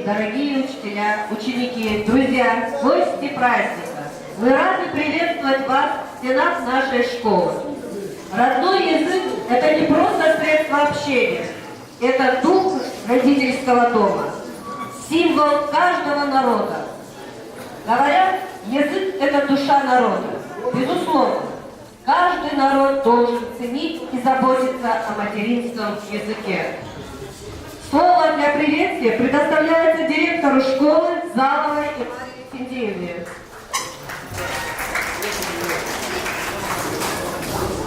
дорогие учителя, ученики, друзья, гости праздника! Мы рады приветствовать вас в стенах нашей школы. Родной язык – это не просто средство общения, это дух родительского дома, символ каждого народа. Говорят, язык – это душа народа. Безусловно, каждый народ должен ценить и заботиться о материнском языке. Слово для приветствия предоставляется директору школы Заловой и Марии Финдеевне.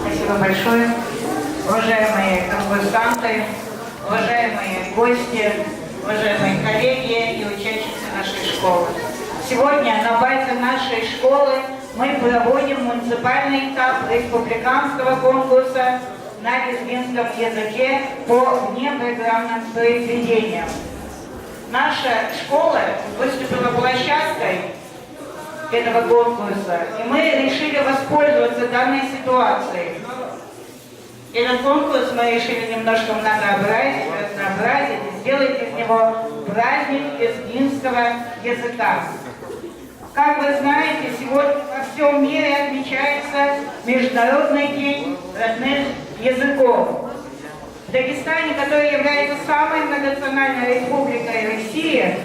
Спасибо большое. Уважаемые конкурсанты, уважаемые гости, уважаемые коллеги и учащиеся нашей школы. Сегодня на базе нашей школы мы проводим муниципальный этап республиканского конкурса на лезгинском языке по внепрограммным произведениям. Наша школа выступила площадкой этого конкурса, и мы решили воспользоваться данной ситуацией. Этот конкурс мы решили немножко разнообразить и сделать из него праздник лезгинского языка. Как вы знаете, сегодня во всем мире отмечается Международный день родных языков. В Дагестане, который является самой многонациональной республикой России,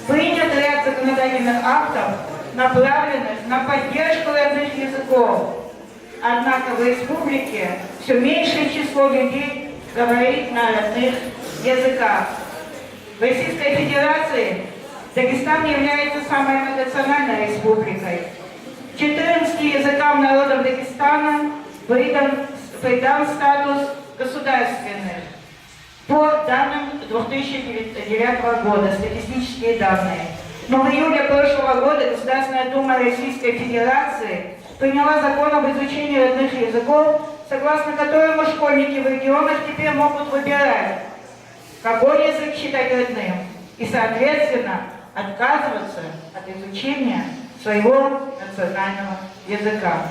принят ряд законодательных актов, направленных на поддержку родных языков. Однако в республике все меньшее число людей говорит на родных языках. В Российской Федерации Дагестан является самой многонациональной республикой. 14 языкам народов Дагестана придан статус государственных. По данным 2009 года, статистические данные. Но в июле прошлого года Государственная Дума Российской Федерации приняла закон об изучении родных языков, согласно которому школьники в регионах теперь могут выбирать, какой язык считать родным, и, соответственно, отказываться от изучения своего национального языка.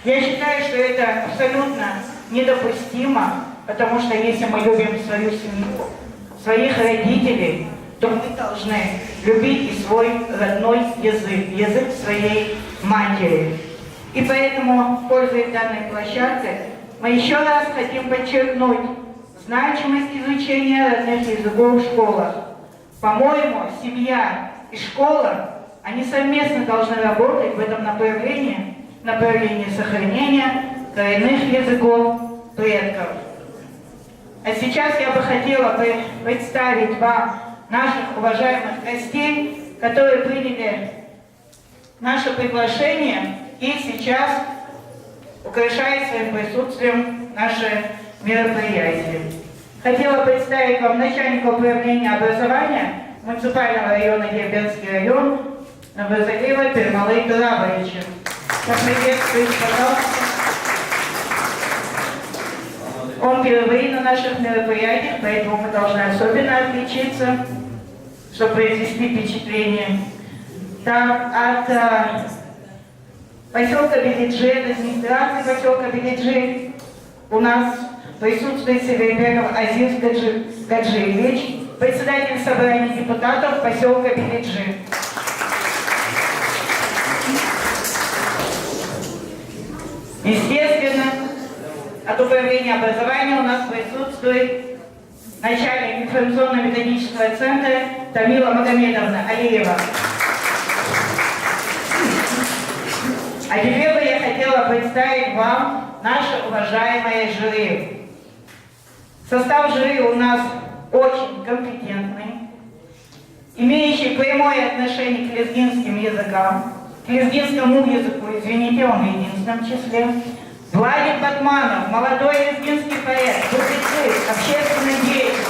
Я считаю, что это абсолютно недопустимо, потому что если мы любим свою семью, своих родителей, то мы должны любить и свой родной язык, язык своей матери. И поэтому, пользуясь данной площадкой, мы еще раз хотим подчеркнуть значимость изучения родных языков в школах. По-моему, семья и школа, они совместно должны работать в этом направлении сохранения коренных языков предков. А сейчас я бы хотела представить вам наших уважаемых гостей, которые приняли наше приглашение и сейчас украшают своим присутствием наше мероприятие. Хотела представить вам начальника управления образования муниципального района Дербенский район Новозагрева Пермалы Турабовича. Поприветствуйте, пожалуйста. Он впервые на наших мероприятиях, поэтому мы должны особенно отличиться, чтобы произвести впечатление. Так, от поселка Белиджи, от администрации поселка Белиджи у нас присутствует Севербеков Азиз Гаджиевич, председатель собрания депутатов поселка Белиджи. Естественно, от управления образования у нас присутствует начальник информационно-методического центра Тамила Магомедовна Алиева. А теперь бы я хотела представить вам наше уважаемое жюри. Состав жюри у нас очень компетентный, имеющий прямое отношение к лезгинским языкам, к лезгинскому языку, извините, он в единственном числе. Владимир Батманов, молодой лезгинский поэт, публицист, общественный деятель,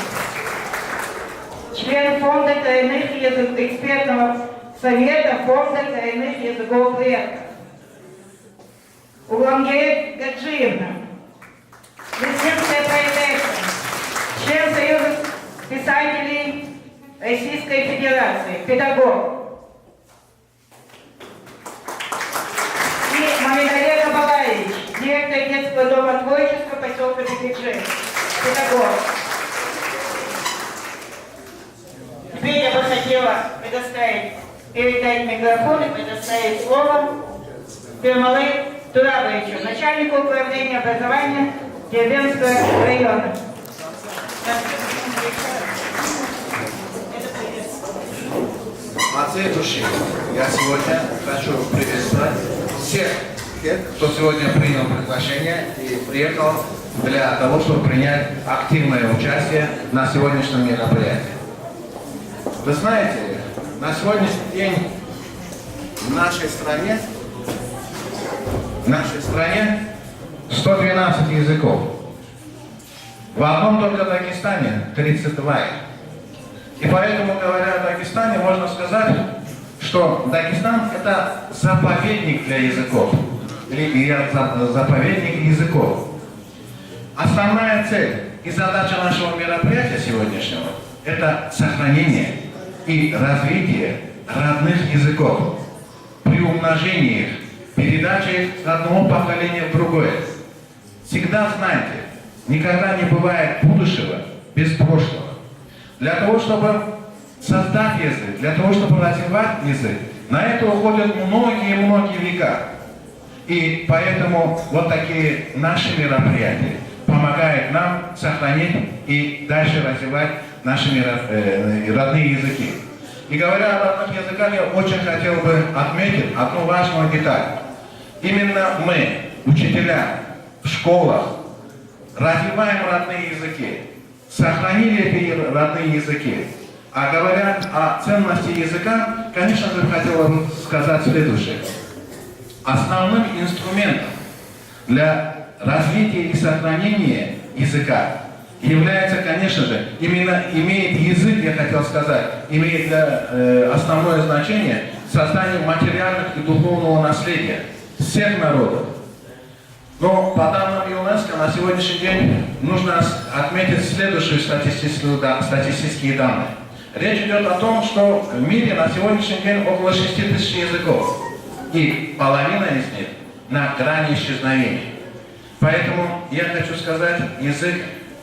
член фонда коренных языков, экспертного совета фонда коренных языков предков. Уламгерет Гаджиевна, лезгинская поэтесса, член Союза писателей Российской Федерации, педагог. И Мамедалия Кабалаевич, директор детского дома творчества поселка Белиджи, педагог. Теперь я бы хотела хотела передать микрофон и предоставить слово Пермалы Турабовичу, начальнику управления образования Дербентского района. От всей души я сегодня хочу приветствовать всех тех, кто сегодня принял приглашение и приехал для того, чтобы принять активное участие на сегодняшнем мероприятии. Вы знаете, на сегодняшний день в нашей стране 112 языков. В одном только Дагестане 32. И поэтому, говоря о Дагестане, можно сказать, что Дагестан – это заповедник для языков. Или заповедник языков. Основная цель и задача нашего мероприятия сегодняшнего – это сохранение и развитие родных языков, приумножение их, передача их с одного поколения в другое. Всегда знайте, никогда не бывает будущего без прошлого. Для того, чтобы создать язык, для того, чтобы развивать язык, на это уходят многие века. И поэтому вот такие наши мероприятия помогают нам сохранить и дальше развивать наши родные языки. И говоря о родных языках, я очень хотел бы отметить одну важную деталь. Именно мы, учителя в школах, развиваем родные языки, сохранили эти родные языки. А говоря о ценности языка, конечно же, хотел бы сказать следующее. Основным инструментом для развития и сохранения языка является, конечно же, именно имеет язык, я хотел сказать, имеет основное значение создание материальных и духовного наследия всех народов. Но по данным ЮНЕСКО на сегодняшний день нужно отметить следующие статистические данные. Речь идет о том, что в мире на сегодняшний день около 6 тысяч языков. И половина из них на грани исчезновения. Поэтому я хочу сказать, язык,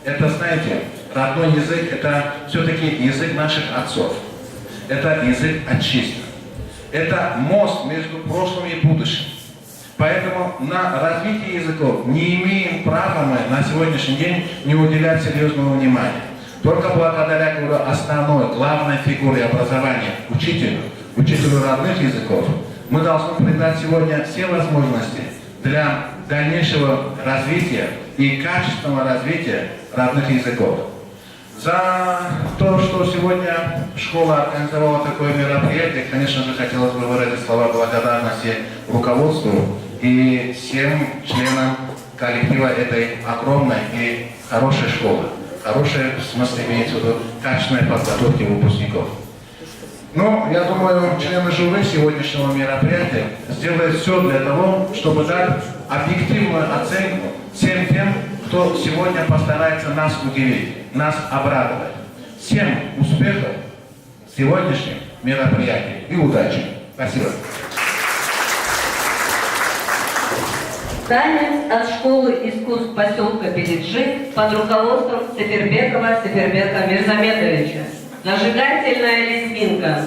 это, знаете, родной язык, это все-таки язык наших отцов. Это язык отчизны. Это мост между прошлым и будущим. Поэтому на развитие языков не имеем права мы на сегодняшний день не уделять серьезного внимания. Только благодаря, говорю, основной, главной фигуре образования, учителю родных языков, мы должны придать сегодня все возможности для дальнейшего развития и качественного развития родных языков. За то, что сегодня школа организовала такое мероприятие, конечно же, хотелось бы выразить слова благодарности руководству и всем членам коллектива этой огромной и хорошей школы. Хорошая, в смысле, имеется в виду качественной подготовки выпускников. Ну, я думаю, члены жюри сегодняшнего мероприятия сделают все для того, чтобы дать объективную оценку всем тем, кто сегодня постарается нас удивить, нас обрадовать. Всем успехов в сегодняшнем мероприятии и удачи. Спасибо. Танец от школы искусств поселка Белиджи под руководством Сафербекова Сафербека Мирзамедовича. Зажигательная лезгинка.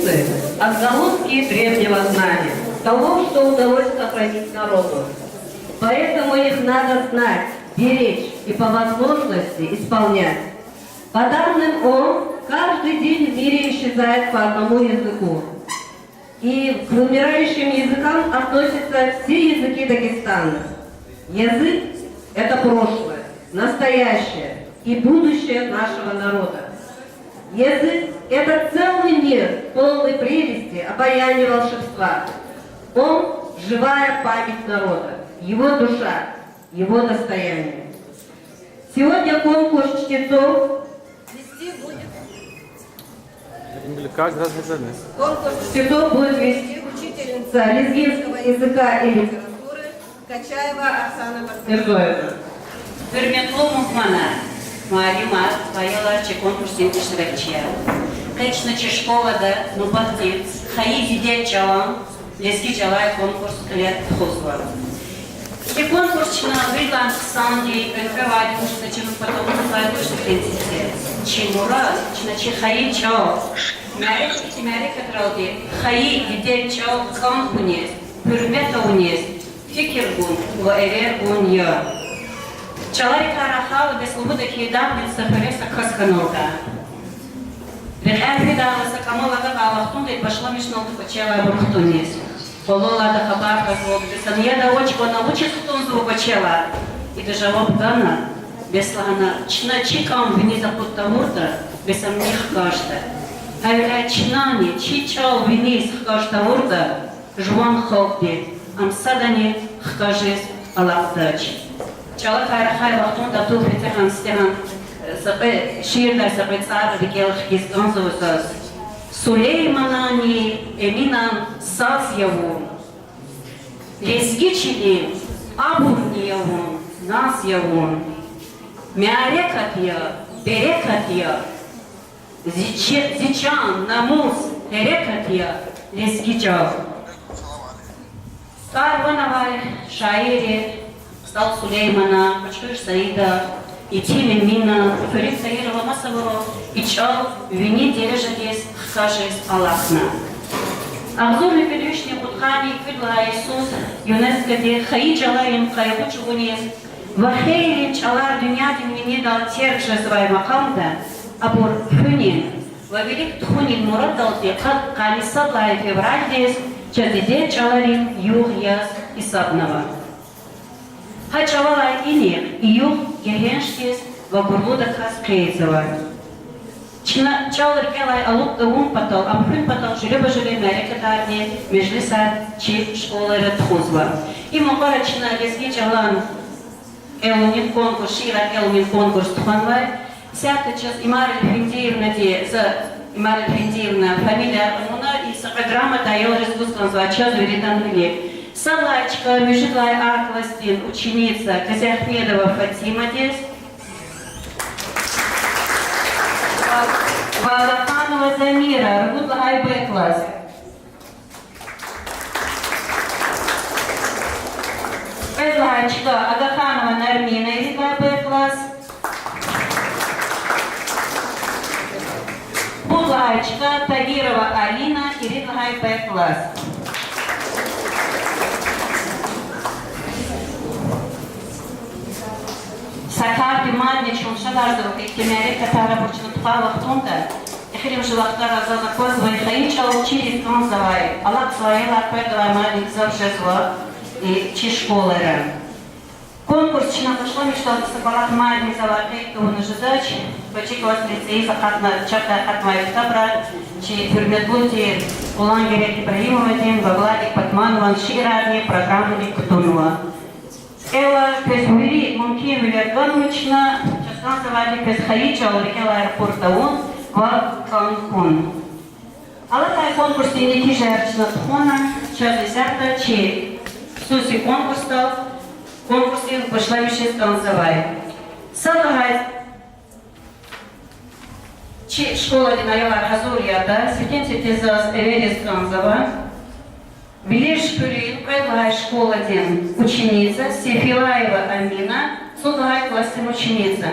традиции, отголоски древнего знания, того, что удалось сохранить народу. Поэтому их надо знать, беречь и по возможности исполнять. По данным ООН, каждый день в мире исчезает по одному языку. И к вымирающим языкам относятся все языки Дагестана. Язык – это прошлое, настоящее и будущее нашего народа. Язык – это целый мир, полный прелести, обаяния, волшебства. Он – живая память народа, его душа, его достояние. Сегодня конкурс чтецов вести будет... Конкурс чтецов будет вести учительница лезгинского языка и литературы Качаева Оксана Басмирзоевна. Hürmetli muhtemelen, muallimat, bayalarca konkursun iştirakçıya. Kaçınıcı şkolada nubaktiv, hayi zidel çalan, leski çalay konkurs kılet huzlar. И конкурсчина выиграла Александре, открывали мужчина, чем потом называют что принцессе. Чемура, чиначи хаи чао. Мярик отралди, хаи видел чао кан унес, hürmeta унес, фикер гун, ваэвер гун я. Чалари карахала без свободы кидавница переса касканога. Рехайфидалася камолага галахтунда и пошла мишнолку почела бурхтунес. Полола да хабарка звук, я да очко научит тун звук почела. И даже обдана, без лагана, чначикам вниз путамурда, без амних кашта. А чнани, чичал вниз кашта урда, жуан холпи, амсадани хкажис алапдач. Чала хайрахай вахтун да ту фитехан стехан, ширда сапецар викелх кисканзовсас. Сулейманани эминан сазьявун, лезгичили абурниявун, назьявун, мярекатья, берекатья, зичан, намус, эрекатья, лезгичав. Сарвановай, шаири, стал Сулеймана, Пачкыш Саида, и Тимин Мина, Ферик Саирова Масавро, и Чал, Вини Дережадес, Хкашес Аллахна. Обзорный предыдущий Кутхани, Квидла Иисус, ЮНЕСКО де Хаи Чаларим Хайбучугунес, Вахейли Чалар Дюнятин Минидал Теркша Свай Макамда, Абур Фюнин, Вавелик Тхунин Мурадалте, Калиса Лай Февральдес, Чадиде Чаларим Юх Яс Исабнова. Хачавала ини июх геренштис вагурлуда каскрейзова. Чалыр келай алук даун патал, амхын патал жюлеба жюле мэрекатарни межлиса чи школы тхузва. И мокарачна лезги чалан элунин конкурс, шира элунин конкурс тханвай. Сяка час Имара Финдиевна де за Имара Финдиевна фамилия Амуна и программа дает резгускан за час веритан вели. Салачка, Межидлай Акластин, ученица Казяхмедова Фатима Дес. Валаханова Замира, Ргудлагай Б-класс. Предлагачка Агаханова Нармина, Иридлагай Б-класс. Будлагачка Тагирова Алина, Иридлагай Б-класс. Сакар Диманич, он шадарзов, как темяри, которая бурчна тухала в том-то, и хрим жилахтар азаза козва, и хаича учили тонзавай, Аллах своела, пэдова малик завшезва, и чи школера. Конкурс чина пошло, мечтал сабалак малик заваркей, то он ожидач, почекалась лицей, захатна, чакта хатмай втабра, чи фирметлути, улангерек Ибрагимоватин, Вагладик Патманован, Ширадни, программу Ликутунова. Эла Песвери, Мункин Вильяргановична, сейчас называли Песхаича, улетела аэропорта ООН в Канкун. Алатай конкурс не кижерчна тхона, сейчас десятка, че суси конкурсов, конкурсы пошла еще станцевать. Салагай, че школа Динаяла Хазурия, да, сетенцитизаз Эверис Канзава. Велиш Пюрин, предлагай школа ден ученица, Сефилаева Амина, судлагай классом ученица.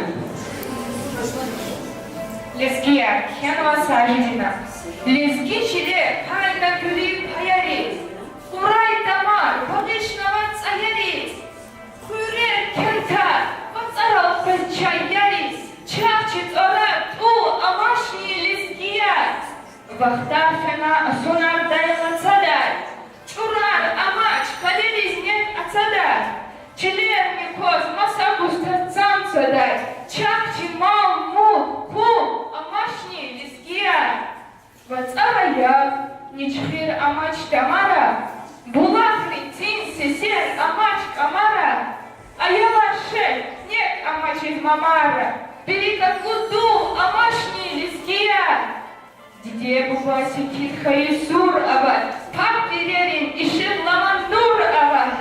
Лезгия Хенова Сажидина. Лезги чиле, хайна гюли паяри. Урай тамар, водишного цаярис. Хуре кента, вацарал пальчаярис. Чавчит орат у амашни лезгия. Вахтафена сунар дайла цадай. Чурар амач, калерис нет ацадай. Челерни коз, масагуста цам цадай. Чавчи мал мут, ку, амашни лезгия. Вацарая, ничхир амач тамара. Булахри тин сесер амач камара. Аялаше, нет амач из мамара. Перика куду амашни лиския. Диде бубаси китха и сур ават. Пап перерин и шир ламандур ават.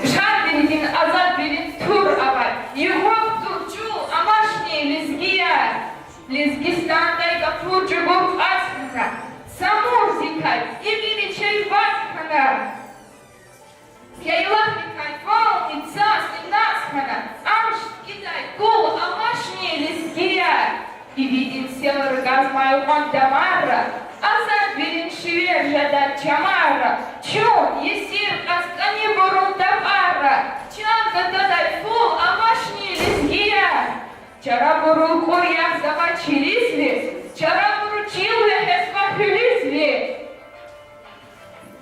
Жар берин азад берин тур ават. Его турчу амашни лизгия. Лизгистандай капурчу гуф асхана. Самур зикай и величай васхана. Яйлахникай волни цасли насхана. Амш кидай кул амашни лизгия. И видит север газмаю мандамара. Азад берин шивер жаdat чамара. Чун есир аскани бурун тапара. Чанга дадай фул амашни лизгия. Чарабуру курьях завачилизли, чарабуру чилве хесвахилизли.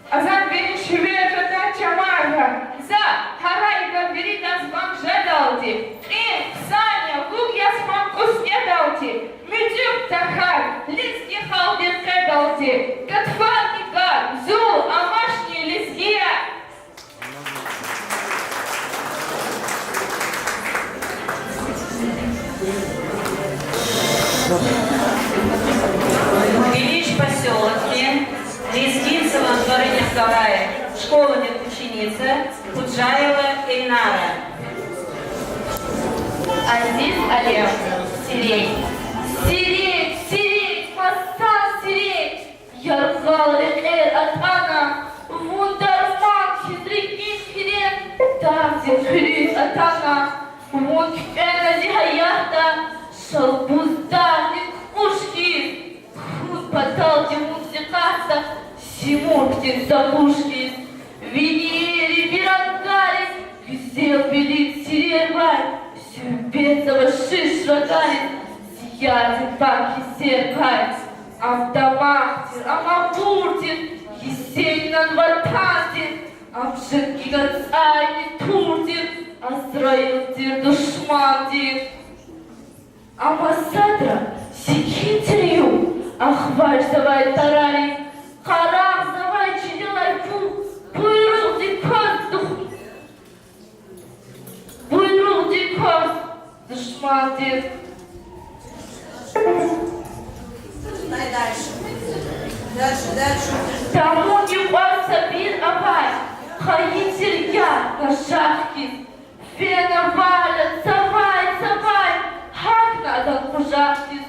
Азан берин шивер жаdat чамара. За харайга берин азбан жадалди. Ин Саня луг ясман куснедалди. Мюдюк тахар, лизги халдин кедалди. Катфани гар, зул амашни лизгия. В Ильич поселке Лезгинцева дворы Николая, школа ученица Худжаева Эльнара. Азиз Олег, сирень. Сирень, сирень, моста сирень. Яргал рекер от Ана. Вундерман, хитрый хирен. Тавзин хирит от Ана. Вон кена зихаята. Шалбуздарлик ушки. Худ поталки музыката. Симурктин забушки. Винери пирангарис. Везел белит сирервай. Сюрбецова шишрагарис. Сиятин паки серпай. Автомахтин, амапуртин. Есенинан ватантин. Амширки гацайни туртин. Азраилтир душмантин. Амасадра сикинтерю. Ахваш завай тарарис. Карах завай чиделай пу. Буйрук дикоздух. Буйрук дикоз. Душмантин. Тому не баться бир авай. Хаитер я на шахке. Фена валят, цавай. Хак надан пужахтис.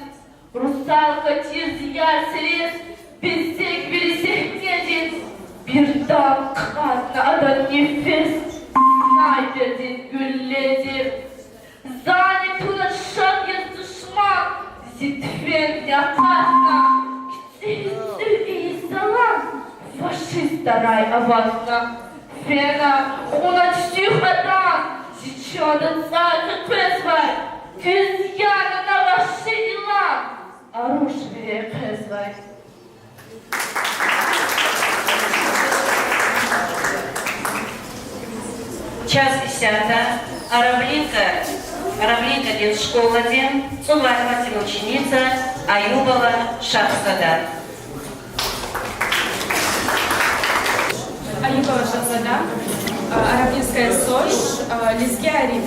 Русалка тирзияр сирес. Бесек бересек неден. Бирдам кат надан нефес. Снайпердин гүлледир. Занят тунат шаг ез душман. Зитфен якасна. Фашист тарай авасна. Фена уночтих адан. Сичода царка крезвай. Кызьяна на ваши дела. Оружие крезвай. Час 10. Араблинка ден школа ден, Сулайватин ученица Аюбова Шахзада. Аюбова Шахзада, Араблинская соль, Лезги Ариф,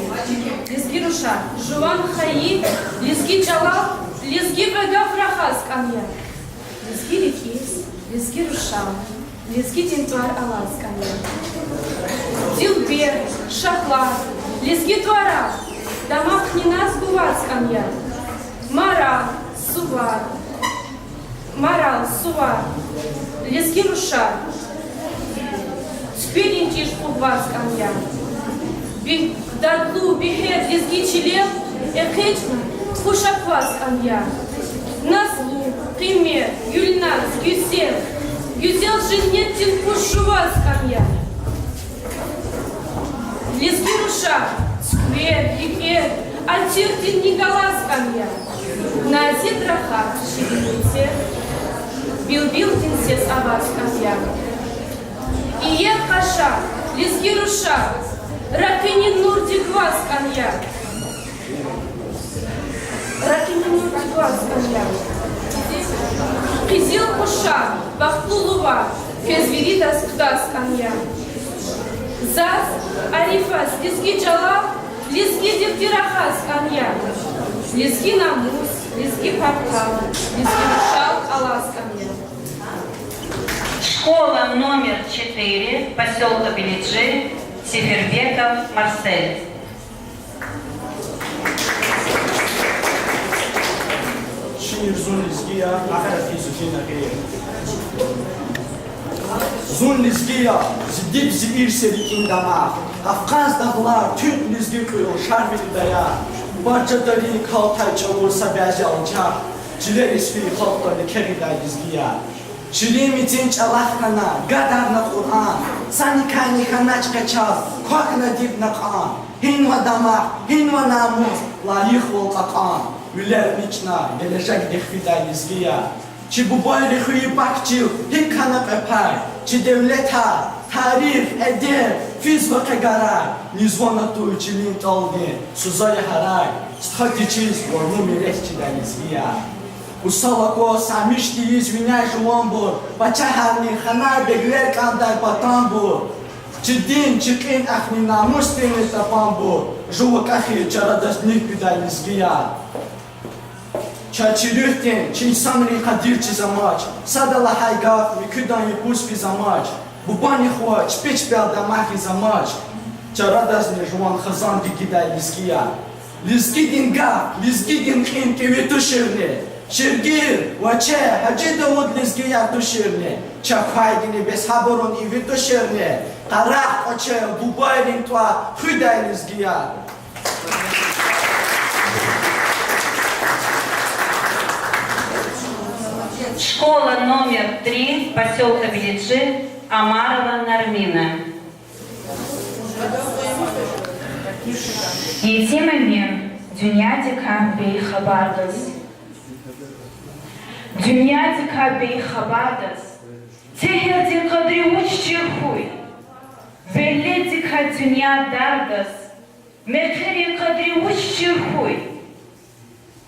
Лезги Руша, Жуан Хаи, Лезги Джалал, Лезги Бега Фрахас Камья, Лезги Рикис, Лезги Руша, Лезги Тинтуар Алас Камья, Дилбер, Шахла, Лезги Туара, Дамах Нинас Гувас Камья, Марал, Сувар, Лезги Руша, Спилинтиш Пугвас Камья, Дардлу Бихет Лезги Чилев, Экечна, Тхушаквас Анья. Наслу, Пример, Юльнас, Гюзел. Гюзел Женеттин Пушувас Анья. Лизгируша, Сквер, Икер, Альтиртин Николас Анья. Назид Рахат, Шибините. Билбилтин Сес Абас Анья. Иер Хаша, Лизгируша, Ракинин Нурдиквас Анья. Ракинин Нурдиквас Анья. Кизил Куша, Бахтулува, Кезвиридас Ктас Анья. Заз, Арифас, Лизги Джалал, Лизги Дифтирахас Анья. Лизги Намус, Лизги Папкал, Лизги Мушал, Алас Анья. Школа номер 4, поселка Белиджи, Сефербеков, Марсель. Şiir zun lizgiya, ahiret yizukina geyir. Zun lizgiya, zidip zibir sevikin dama. Afgaz dağlar, Türk lizgi kuyul, şarbili daya. Barca dari kaltay çavursa bezi alacak. Ciler isfi halkları kerida lizgiya. Şilimitin çalahkana, gadarna Kur'an. Sanikani kanaç kaçal, kwakna dibna Kaan. Hinva damak, hinva namus, layık ol akan. Müller miçna, gelecek dehvida lizgiya. Çi bu boyri huyu bakçıl, hik kanak öper. Çi devleta, tarif, edeb, fiz ve kagaray. Nizvana tu çilin toldi, suzaya haray. Sthati çiz, vormu miresçida lizgiya. Usalako samişti izvina juambur, Bachahani khanar begler kanday batambur. Çidin çıkın ahni namus teni tapambur. Juvak ahi çaradas nikbida lizgiya. Çaçirühten, çin samri kadir çizamaç. Sadala haygaf, mikudan yipus fizamaç. Bubani hua, çpiç belda mahi zamaç. Çaradas ne juan khazan digida lizgiya. Lizgidin ga, lizgidin khin kevitu şirne. Şirgir, vaçe, hacı davud lizgiya tu şirne. Çakhaydini beshaborun ivitu şirne. Karak vaçe, bubayrin tua, hüday lizgiya. Школа номер 3, поселка Белиджи, Амарова, Нармина. Yetimemin dünyadika bey habardas. Dünyadika bey habardas. Tehirdi kadri uççı huy. Velledika dünya dardas. Mekeri kadri uççı huy.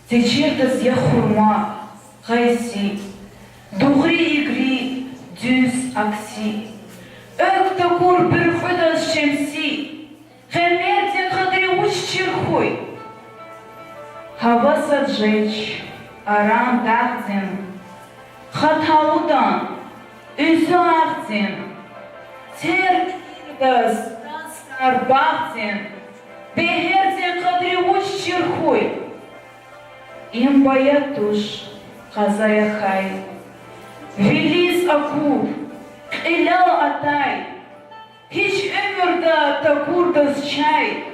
Teçirdas ya hurma, gaysi. Doğru igri, düz aksi. Ökta kur bir hudas şemsi. Хэмерти кадри уччирхуй. Хава саджеч, арам дагдзин. Хатаудан, үзü агдзин. Тергаз, дастар багдзин. Бехерти кадри уччирхуй. Им баятуш, казаяхай. Велиз акур, илал атай. Hiç ömürde takurdaz çay,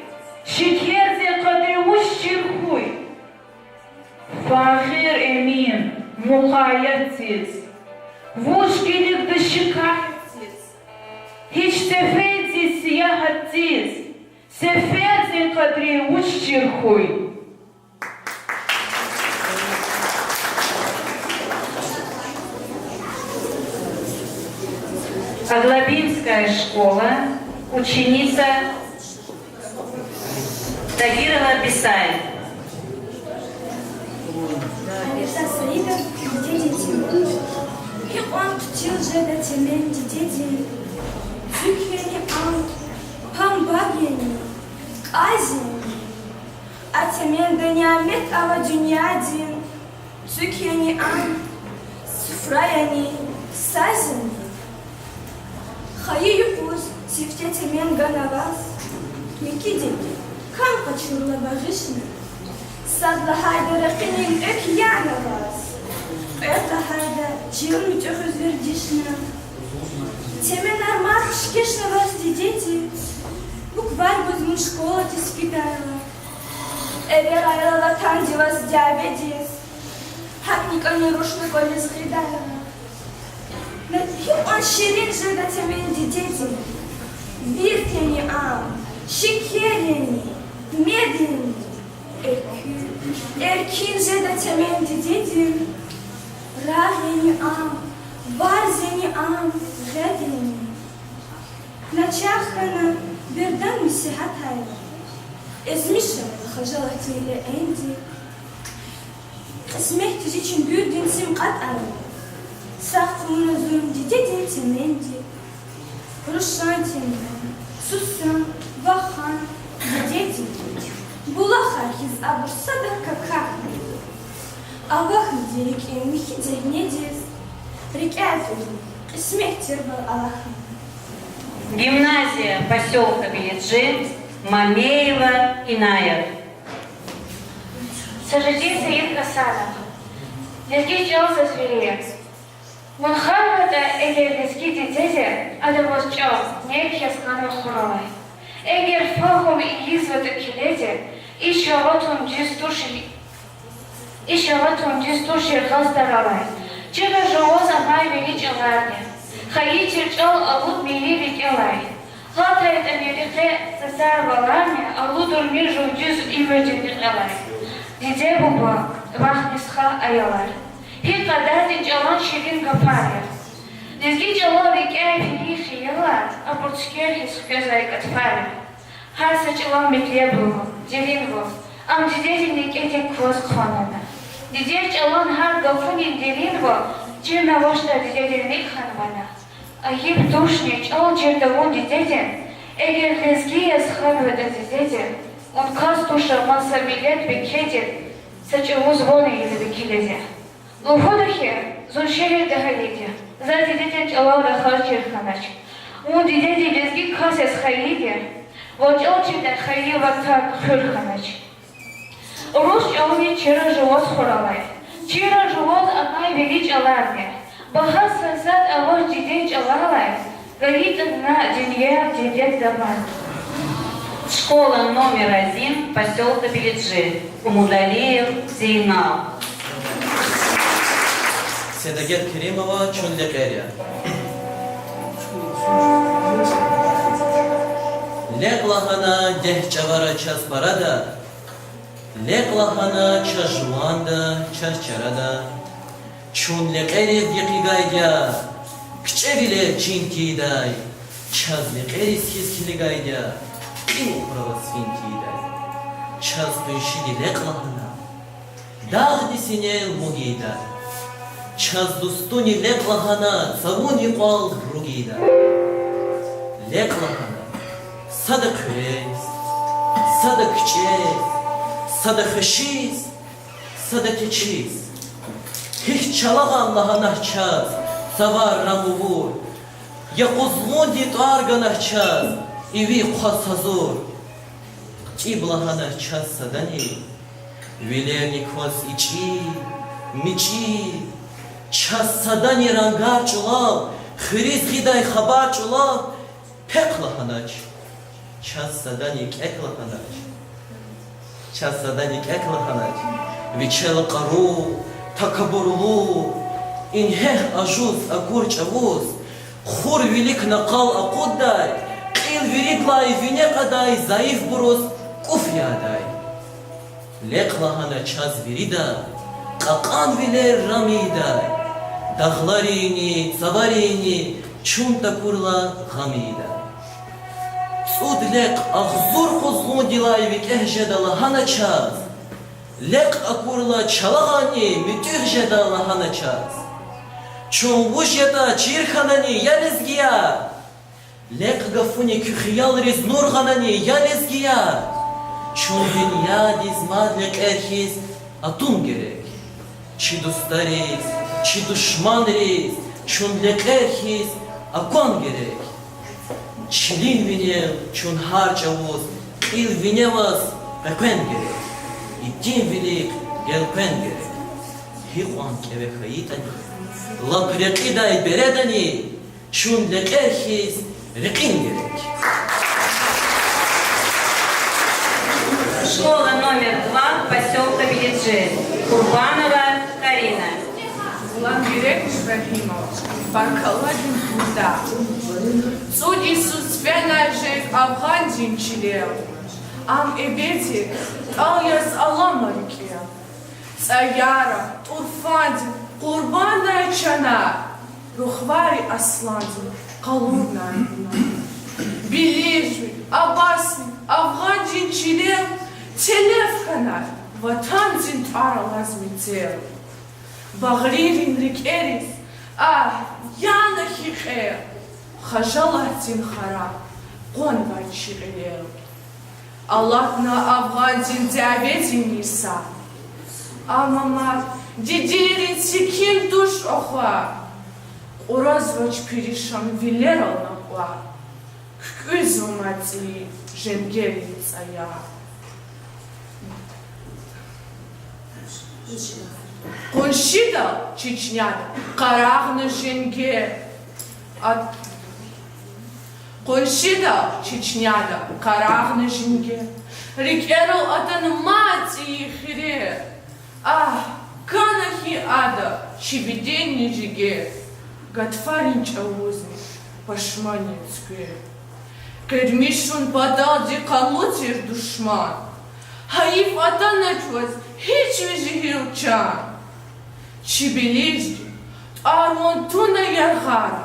şekerze kadri uççirhuy. Fahir emin, mukayetsiz, vuşgelikde şikayetsiz. Hiç sefetsiz, siyahatsiz, sefetze kadri uççirhuy. Аглобинская школа, ученица Тагирова Бисаев. Алиса Саидов, дети Тимур. И он птил же до темен дети. Цюкьяни ан, памбагьяни, казьяни. А темен дынямет ава дюнядин. Цюкьяни ан, суфраяни, сазяни. Хайи юпус, сифте темен ганавас. Микидики, кан качурла бажишна. Садла хайда рахинин эк янавас. Это хайда чилми чохыз вердишна. Темен армар шкешна вас дети. Букварь возьму школа тиспитайла. Эвер айрала тандивас диабетис. Хакника не рушны колес гридая. Он ширин же до темен детей. Виртени ам, шикерени, медлени. Эркин же до темен детей. Рагени ам, варзени ам, гедени. Начахана бердан мисихатая. Ezmişim xajalatiyle endi. Esmek için büyüdün sim kat arı. Sahtımın özüm dide temendi. Ruşantim susan vahan dide. Bulaha hiz abursa da kakak. Allah dilik emniki cehnediz. Рекятую. Esmek terbal Allah'ım. Гимназия поселка Белиджи, Мамеева, Иная. Сажати Саид Касана. Лезги чался зверец. Мунхарвата эгер лезги дитезе, адамоз чал, нек яскана хуралай. Эгер фахум извата килезе, ишаватун дистуши газдаралай. Чего жовоза май велич аларне. Хаитир чал алут мили викелай. Хатает америке сасарваларне, алут урмир жудюз ивэджинdir алай. Диде буба, вахнисха аялар. Хи кадардин чалан ширин гапарер. Дизги чала викай фили хиялар, апуртскер хискезай катфарер. Харса чалан меклебулу, деринго, ам дидезин никетик квоз хванана. Дидер чалан хар гафунин деринго, чирна вашта дидерник ханвана. Ахип душни чал чердавун дидезин, эгер лезги ясхавада дидезин, он каз душа маса билет бекедит, сачеву звоны или бекилезе. Луходахе, зуншере дахалиде, за дидетен чалал дахар черханач. Он дидети лезги каз ясхаиде, вот чал черден хаи ватак хырханач. Рус чалми чира живоз хуралай, чира живоз анай велич аларне. Бахас сазад аваш дидеч алалай, горит на денья дидет даван. Школа номер 1 поселка Белиджи, Умудалиев, Зейнал. Седагер Керимова, Чунлекерия. Леклахана дехчавара час парада, леклахана час жуанда, час чарада, Чунлекерия декигайдя, кчевиле чинкидай, час лекерис хискилигайдя, Управа свинтида, час душиди леклахана, дагди синел мугида, час дустуни леклахана, цавуни қол ругида. Леклахана, сада күрес, сада күчес, сада хышиз, сада кечиз. Хих чалаған лаханах час, савар рамувур, якузмуди туарганах час, Иви қосазур, Чиблахана час садани, Вилерни квас ичи, мичи, Час садани рангар чулав, Хриз гидай хабар чулав, Пеклаханач, Час садани кеклаханач, Час садани кеклаханач, Вичел қару, такабурлу, Инхех ажуз агур чавуз, Хур велик нақал акуддай, Ил вириклай винекадай, заиф бурус, куфьядай. Леклахана час вирида, какан вилер рамидай. Дахларини, цаварини, чунта курла хамида. Суд лек ахзур хузлун дилай викехжедала хана час. Лек акурла чалагани, митюхжедала хана час. Чун вужета чирханани ялезгия. Лек гафуни кюхиял риз нурганани ялезгия. Чун dünya dizmad lek erhiz atun gerek. Çi dostariz, çi düşman riz, çun lek erhiz akon gerek. Çilin vinev, çun harcavuz, il vinevaz pepen gerek. İttin vilik gelpen gerek. Hiqan keve hayitani, la preqiday beredani, çun lek erhiz Рекин gerek. Школа номер 2 честь. Курбанова Карина. Лангерек Ибрагимов, Баркаладин Буда. Судьи Сусфенажек Афганджин Чилел. Ам Эбети, Алияс Аламарикия. Цаяра, Турфандин, Курбана Чана. Рухвари Асландин, Калурна. Билежви, Абасни, Афганджин Чилел. Телефканар, Ватанзин Таралазмител. Багририн рикерис, яна хихер, хажалатин хара, гонвай чирелел. Аллахна афганзин диабетин ниса, мамат дидирин сикин душ охва, уразвач перишам вилерал нахва, кюзумати женгерин цая. Коншида Чечняда, Карахна Женге. Коншида Чечняда, Карахна Женге. Рикерл Атан Мати Хире. Канахи Ада, Чебедень Жиге. Гатфаринч Аузни, Пашманецкие. Кермишун подал деколотир душман. Хаиф Атаначваз, Хичвижигилчан. Чибележди, Армонтуна Яргара,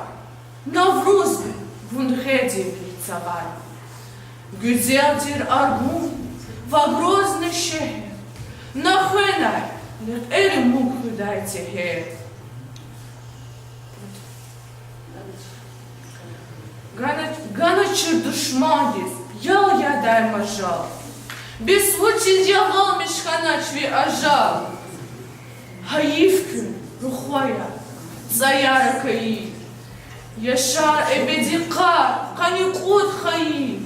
Наврузби, Вундхеди Цавара. Гюзелдир Арбун, Вагрозный шехер, Нахенай, Лет Эри Мукху дайте хер. Ганачир душмандис, ял ядай мажал. Без случай дьявол мешканачви ажал. Хаифкün, Рухвая, Заяра Каи, Яшар Эбедикар, Каникут Хаи,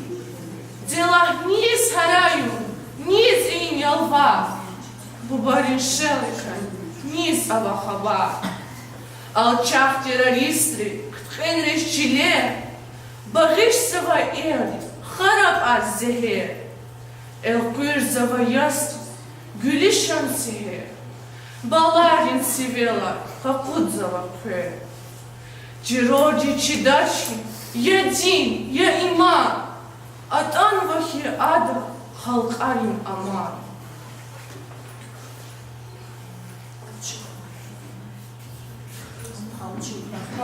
Дела низ Хараю, низ Ин Ялва, Бубарин Шеликан, низ Авахаба, Алчах террористы, Ктхенриш Чиле, Багиш Сава Эли, Хараб Аззехе, Элкуир Заваяст, Гюлишан Сехе, Баларин Сивела, Капудзава Пэ. Джироджи Чидачи, Ядин, Я Иман, Атанвахи Ада, Халкарим Аман.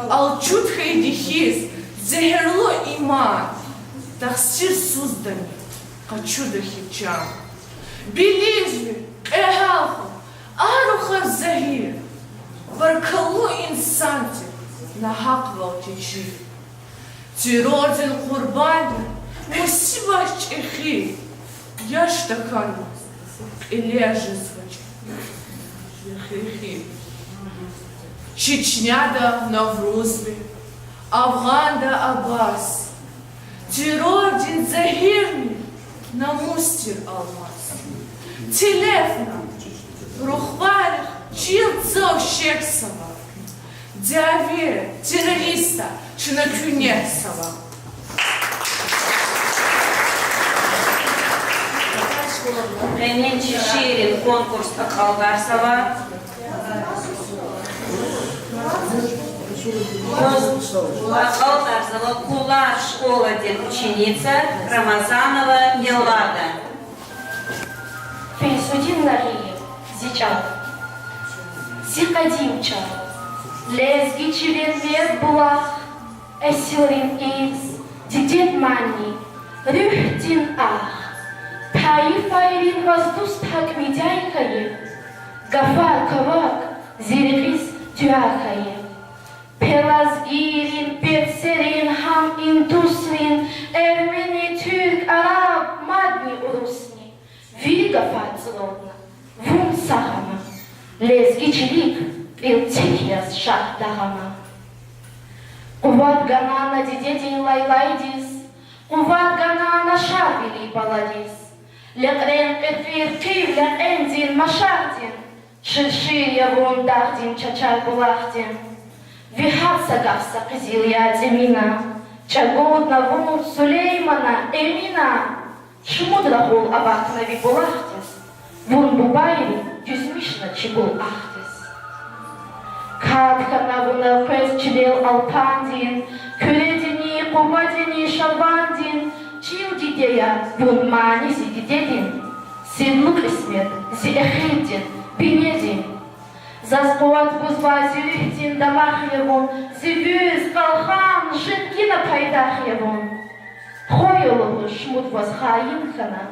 Алчут Хайдихис, Зехерло Иман, Тахсир Суздани, Качуда Хичан. Белизви, Эхалху, Аруха Захир, Баркалу инсанти, Нахаквал Тичи. Тиродин Курбани, Мусибач Эхи, Яштакану, Илежизвач, Ехихи. Чечняда Наврузби, Афганда Аббас, Тиродин Захирни, Намустир Алмаз. Телефна, Рухварих, Чилцов Шексова, Диаве, террориста, Чинакюнесова. Ленин Чеширин, конкурс Акалгарсова. Акалгарсова, Кулар, школа, ученица, Рамазанова, Елада. Фейсудин Нарии, Зичал. Зикадимча, Лезги Чиленвер Булах, Эсилин Из, Дидет Мани, Рюхтин Ах, Таифайрин Воздустхак Медяйкае, Гафар Кавак, Зирихис Тюакае, Пелазгирин, Пецерин, Хам Индусрин, Эрмени, Тюрк, Араб, Мадни Урусни, Вигафат Злотна, Вун Сахама, Лезги Чилик, Илтихиас Шах Дахама. Куват Ганана Дидедин Лайлайдис, Куват Ганана Шарвили Баладис, Лекрен Кефир Кивлен Эндин Машардин, Шиширья Вундардин Чачар Булахдин, Вихаса Гавса Кизилья Демина, Чагудна Вун Сулеймана Эмина, Шмудрахул Абакнави Булахдин, Вун Бубайри, yüzmüşna çibul ahtis. Kadkana buna pes çilel alpandin, köredini, kovadini, şalvandin, çil dideya, bun manisi didedin, sinluk ismet, zihidin, binedin. Заспот бузвазюхтин дамахьевун, зивюз, колхан, житкина пайдахьевун. Хойолу шмут возхаинхана,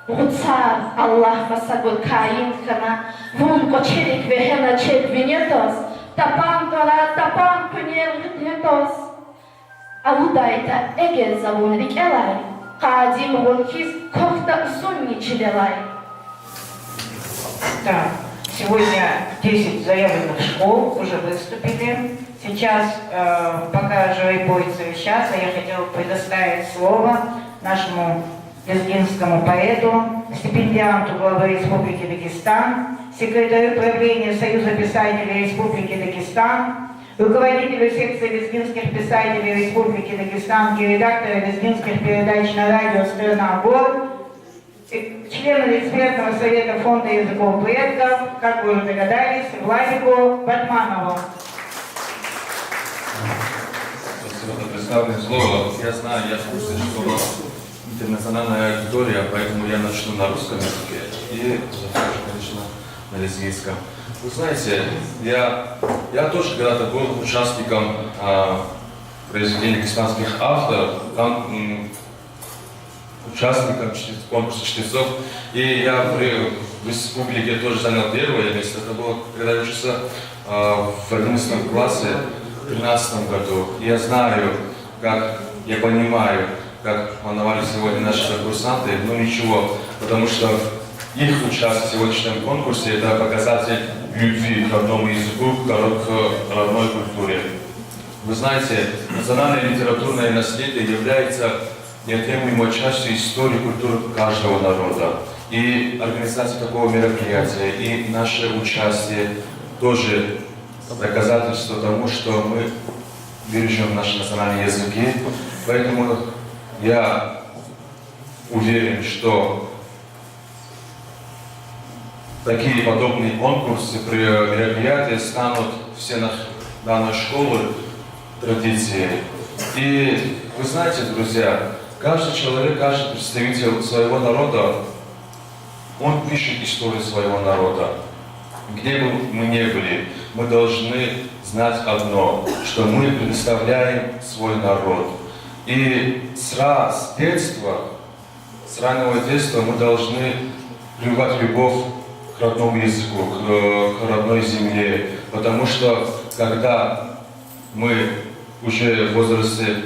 гуцар Аллах масагул каинхана, вун кочерик вехена чет винетос, тапан тора, тапан пунел гитнетос. Алудайта эгел завун рикелай, кадим гунхиз кохта сунни чилелай. Да. Сегодня 10 заявленных школ уже выступили. Сейчас, пока живые бой совещаться, я хотела предоставить слово нашему лезгинскому поэту, стипендианту главы Республики Дагестан, секретарю правления Союза писателей Республики Дагестан, руководителю секции лезгинских писателей Республики Дагестан и редактора лезгинских передач на радио «Страна Гор», члены экспертного совета Фонда языков предков, как вы уже догадались, Владику Батманову. Спасибо за представленное слово. Я знаю, я в курсе, что у нас интернациональная аудитория, поэтому я начну на русском языке и закончу, конечно, на лезгинском. Вы знаете, я тоже когда-то был участником произведений дагестанских авторов, участником конкурса чтецов. И я в республике тоже занял первое место. Это было, когда я учился в 11 классе в 2013 году. И я знаю, я понимаю, как волновались сегодня наши конкурсанты, но ничего, потому что их участие в сегодняшнем конкурсе – это показатель любви к родному языку, к родной культуре. Вы знаете, национальное литературное наследие является неотъемлемой частью истории и культуры каждого народа. И организация такого мероприятия, и наше участие тоже доказательство тому, что мы бережем наши национальные языки. Поэтому я уверен, что такие подобные конкурсы, мероприятия станут в стенах данной школы традицией. И вы знаете, друзья, каждый человек, каждый представитель своего народа, он пишет историю своего народа. Где бы мы ни были, мы должны знать одно, что мы представляем свой народ. И с раннего детства мы должны прививать любовь к родному языку, к родной земле. Потому что когда мы уже в возрасте,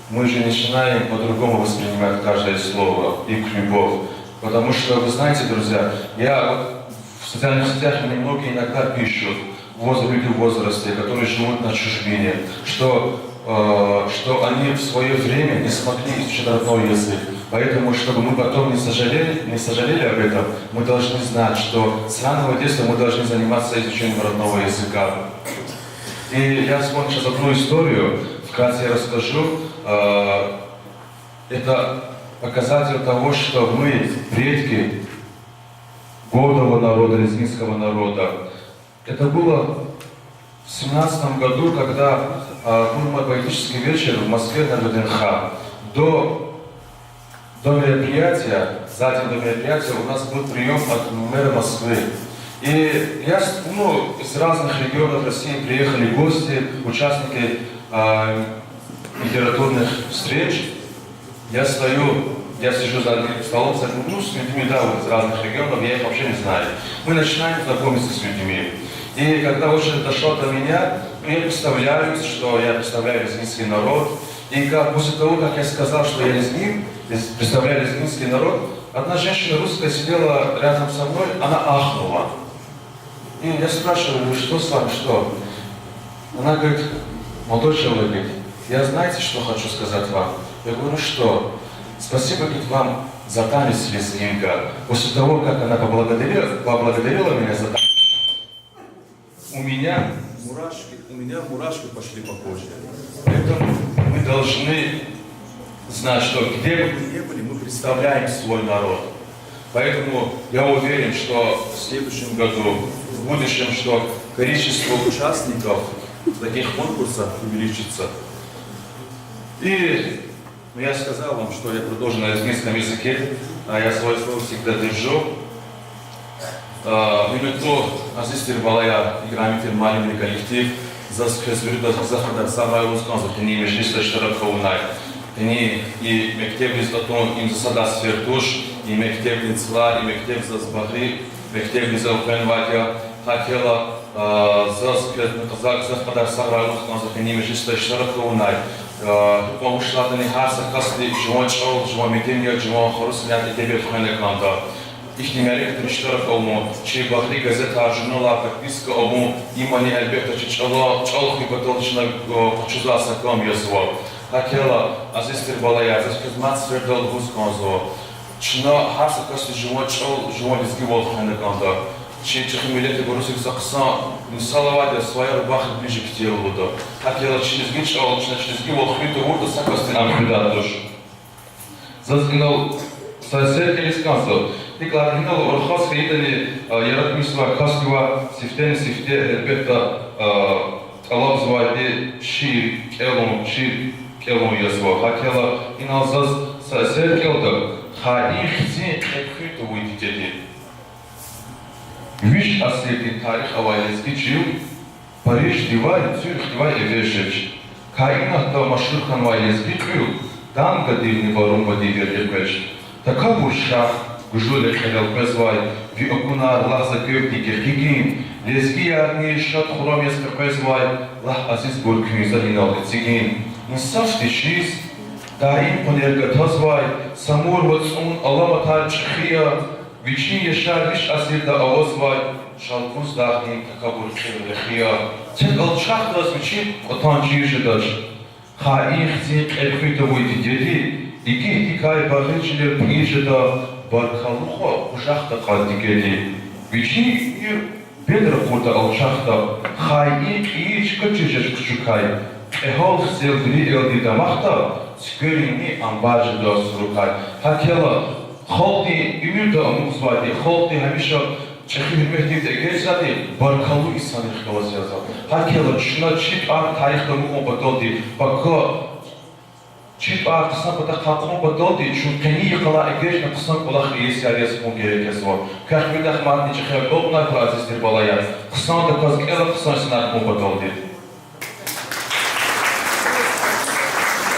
мы же начинаем по-другому воспринимать каждое слово и любовь. Потому что, вы знаете, друзья, в социальных сетях мне многие иногда пишут, люди в возрасте, которые живут на чужбине, что они в свое время не смогли изучить родной язык. Поэтому, чтобы мы потом не сожалели об этом, мы должны знать, что с раннего детства мы должны заниматься изучением родного языка. И я вспомнил сейчас одну историю, вкратце я расскажу. Это показатель того, что мы предки гордого народа, лезгинского народа. Это было в 17 году, когда был мой поэтический вечер в Москве на ВДНХ. До мероприятия, за день до мероприятия у нас был прием от мэра Москвы. И из разных регионов России приехали гости, участники литературных встреч. Я сижу за одним столом, с людьми, из разных регионов, я их вообще не знаю. Мы начинаем знакомиться с людьми. И когда очередь дошла до меня, я представляюсь, что я представляю лезгинский народ. И после того, как я сказал, что я представляю лезгинский народ, одна женщина русская сидела рядом со мной, она ахнула. И я спрашиваю, что с вами, что? Она говорит, молодой человек, я знаете, что хочу сказать вам? Я говорю, что? Спасибо, говорит, вам за танец лезгинка. После того, как она поблагодарила меня за танец, у меня мурашки пошли по коже. Поэтому мы должны знать, что где бы мы ни были, мы представляем свой народ. Поэтому я уверен, что в следующем году, в будущем, что количество участников таких конкурсов увеличится. И я сказал вам, что я продолжу на английском языке, я свое слово всегда держу. Именно азистер балая играемый маленький коллектив, за захода самая русская, за ними 604 хауна. Они и мектеп из Атон, им засада свертуш, и мектеп Лицла, и мектеп Засбахри, мектеп из Алпенватия, хотела захода самая русская, за ними 604 хауна. Помощь не хаса, касли, живон чол, живон метинья, живон хоруснят и тебе тхайны кланда. Их не мерит 3-4 кому, чей Бахри газета, журнала, подписка ому, имани Альберта Чичало, чолх и потолочно почузался ком язво. Хотела азистер балая, засказ мат свердал гусконзо. Чно хаса касли живон чол, живон изгибал тхайны кланда. Чей чехмилеты борусик заксан, не салавадя своя рубаха ближе к телу луда. Хотела через гичал, через гибал хвиту урду сакасты нам придат душ. Зазгинал сосед элискансо. Декладинал орхос хейтали яратмисва каслива сифтен сифте элбетта алабзваде шир келом язва. Хотела инал заз сосед келда хаихзи экхвиту уйдите. Виш асетин тарих авайлески чил, Париж дивай, Цюрих дивай эвешевич. Каинах да машурхан вайлески чил, там гадивни варумба диверлепеш. Така буршах, гужуле хелел пезвай, ви окунар лах за көпнике хигин, лески ярни шат хуромеска пезвай, лах азиз буркюни залинал эцигин. Инсаш тишиз, даим понерга тазвай, самур вацун аламатар чхия, Вични ешар виш асирда авозвай, шалкуз дахним такабур хевлехия. Тен алчах даз вичи отан чижидаш. Хаих зик эльхвита войди деди, ики тикай багичилер пнижида, баркалухо ужахта каддигеди. Вични ир бедра курда алчахта, хаих ич качижеш кчукай. Эхол хзелгри элди дамахта, скверини амбажида сурукай. Хакела, Холти имюрда амузвади, холти хамиша чехи хирмехти дегезади, баркалу исаних кавазяза. Хакела чна чит ар тарихта муон бадоди, бака чит ар қсан бада қақон бадоди, чун кени қала эгеш на қсан кулах иеси ариас мун герекезва. Ках видах матни чехи добна фразистер балая, қсан да казгела қсан синар мун бадоди.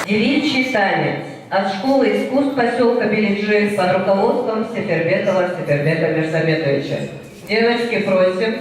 Девичий танец от школы искусств поселка Белиджи под руководством Сефербетова Сефербета Мерсаметовича. Девочки, просим.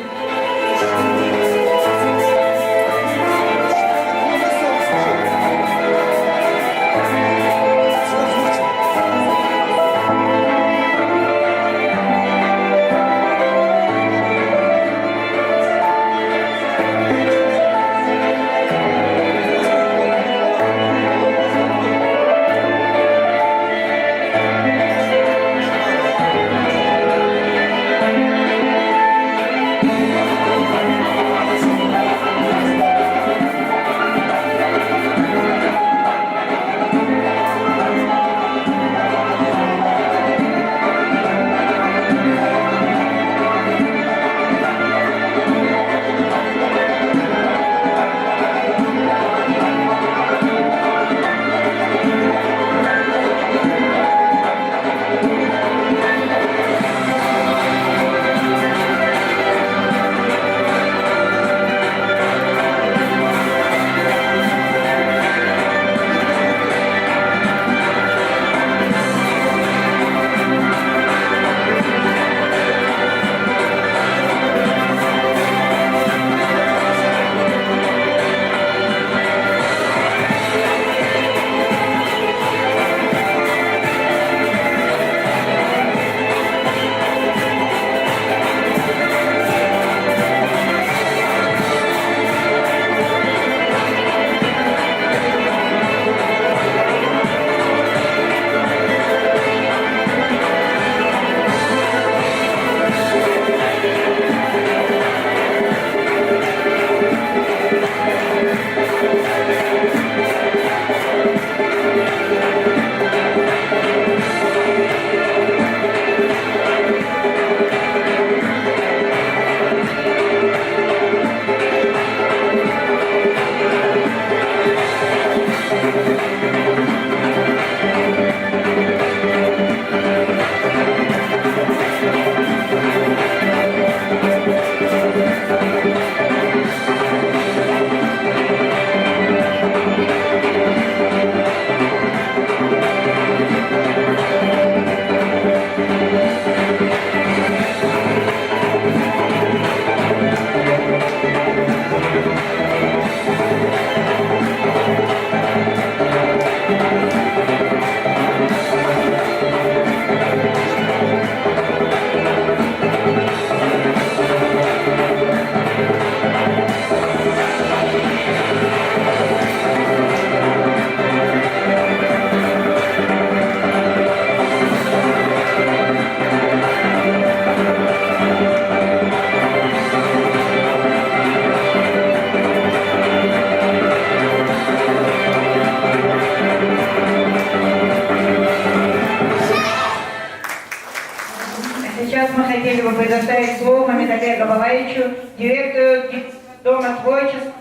Дома творчества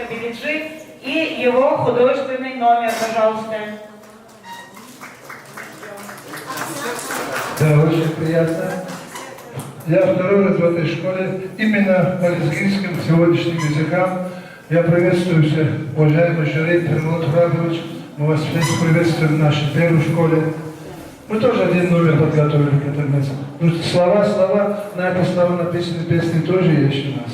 Белиджи и его художественный номер, пожалуйста. Да, очень приятно. Я второй раз в этой школе, именно по лезгинским сегодняшним языкам. Я приветствую всех, уважаемый жюри, Пермут Радович. Мы вас всех приветствуем в нашей первой школе. Мы тоже один номер подготовили к этому месту. Слова, на это слова написаны песни тоже есть у нас.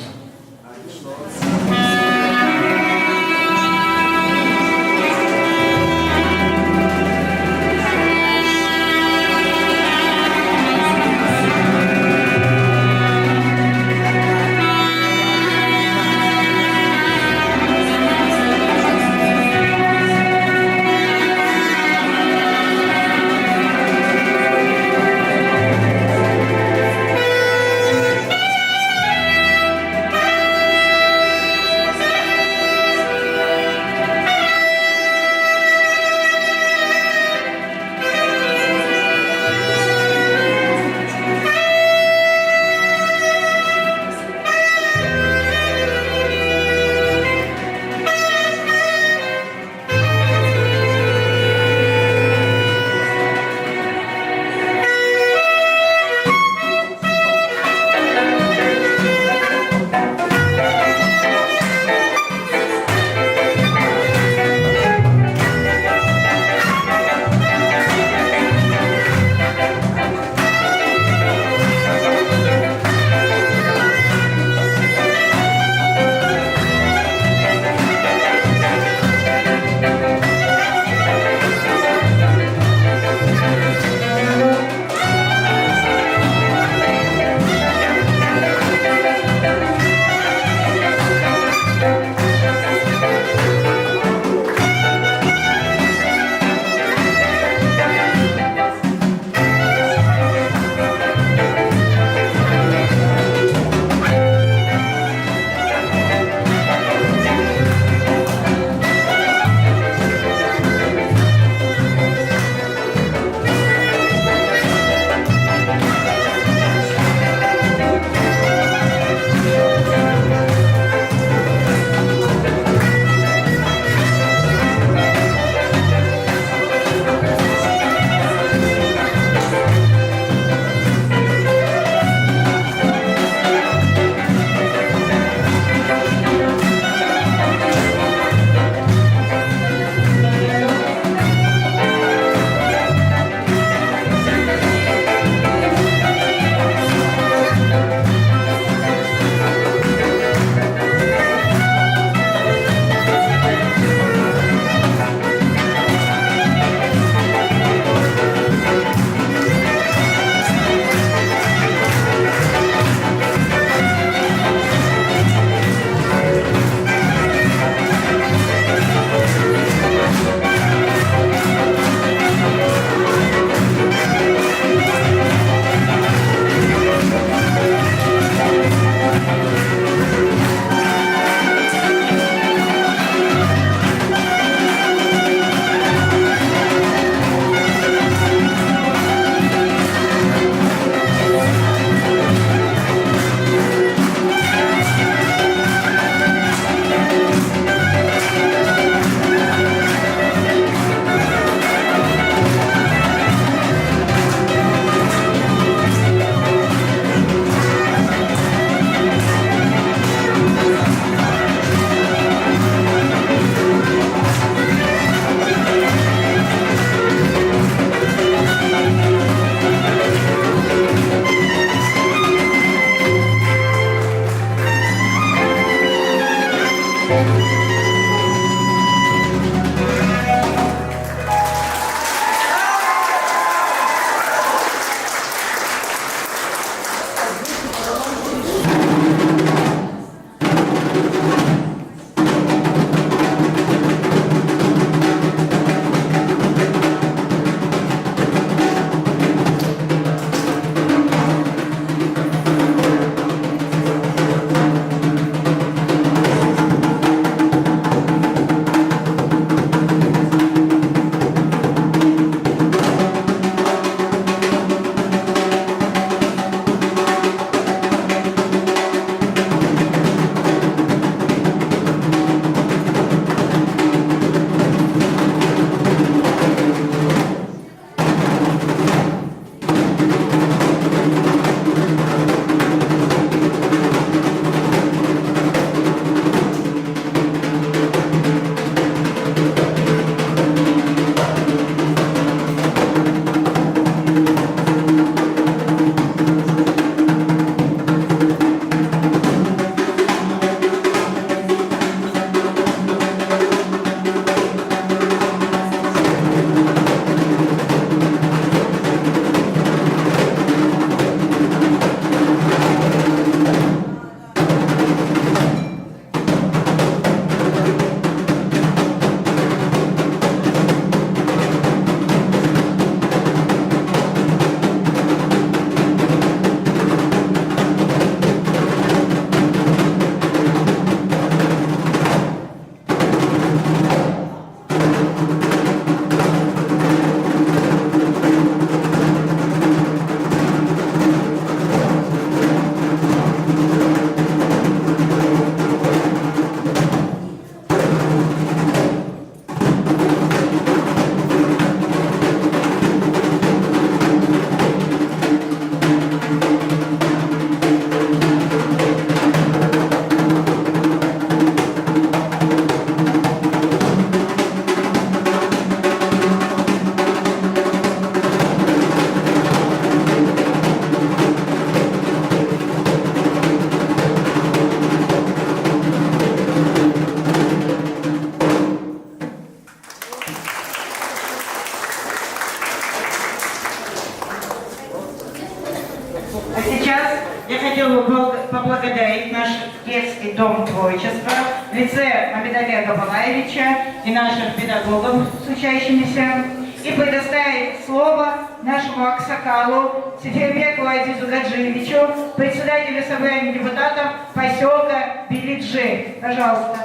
двоечества в лице Мамедалия Габалаевича и наших педагогов с учащимися и предоставить слово нашему аксакалу Сефербеку Азизу Гаджиевичу, председателю собрания депутатов поселка Белиджи. Пожалуйста.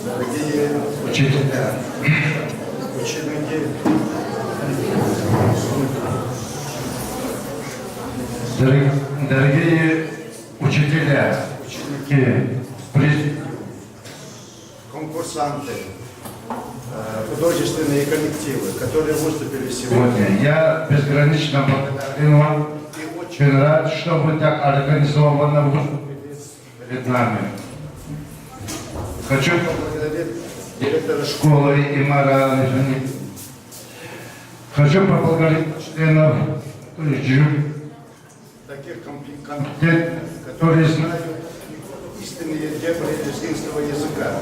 Дорогие учителя, ученики, дорогие учителя, ученики, конкурсанты, художественные коллективы, которые выступили сегодня. Я безгранично благодарен вам и очень рад, что вы так организованно выступили перед нами. Хочу поблагодарить директора школы Имара Алифани. Хочу поблагодарить членов жюри, таких компетентных, которые знают истинные дебри лезгинского языка.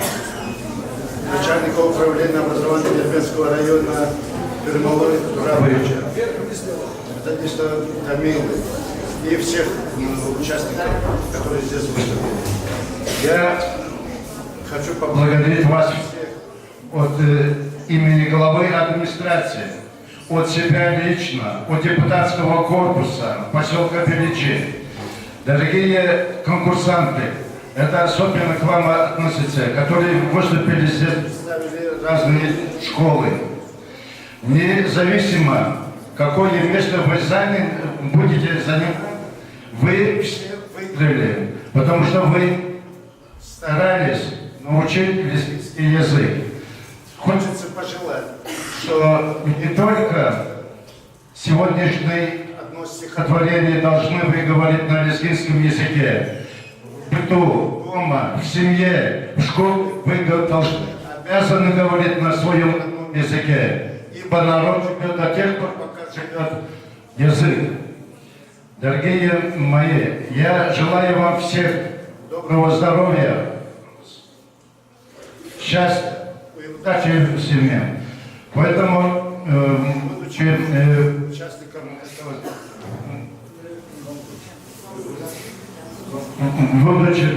Начальника управления образования Дербенского района Пермалоя Турабовича, методиста Камилы и всех участников, которые здесь выступили. Я хочу поблагодарить вас всех от имени главы администрации, от себя лично, от депутатского корпуса поселка Беличи. Дорогие конкурсанты, это особенно к вам относится, которые выступили здесь, представили разные школы. Независимо, какое место вы будете занимать, вы все выиграли, потому что вы старались научить лезгинский язык. Хочется пожелать, что не только сегодняшнее одно стихотворение должны вы говорить на лезгинском языке. В быту, дома, в семье, в школе вы должны, обязаны говорить на своем родном языке. Ибо народ живет до тех пор, пока живет язык. Дорогие мои, я желаю вам всех доброго здоровья, счастья и удачи в семье. Поэтому, будучи участником этого, будучи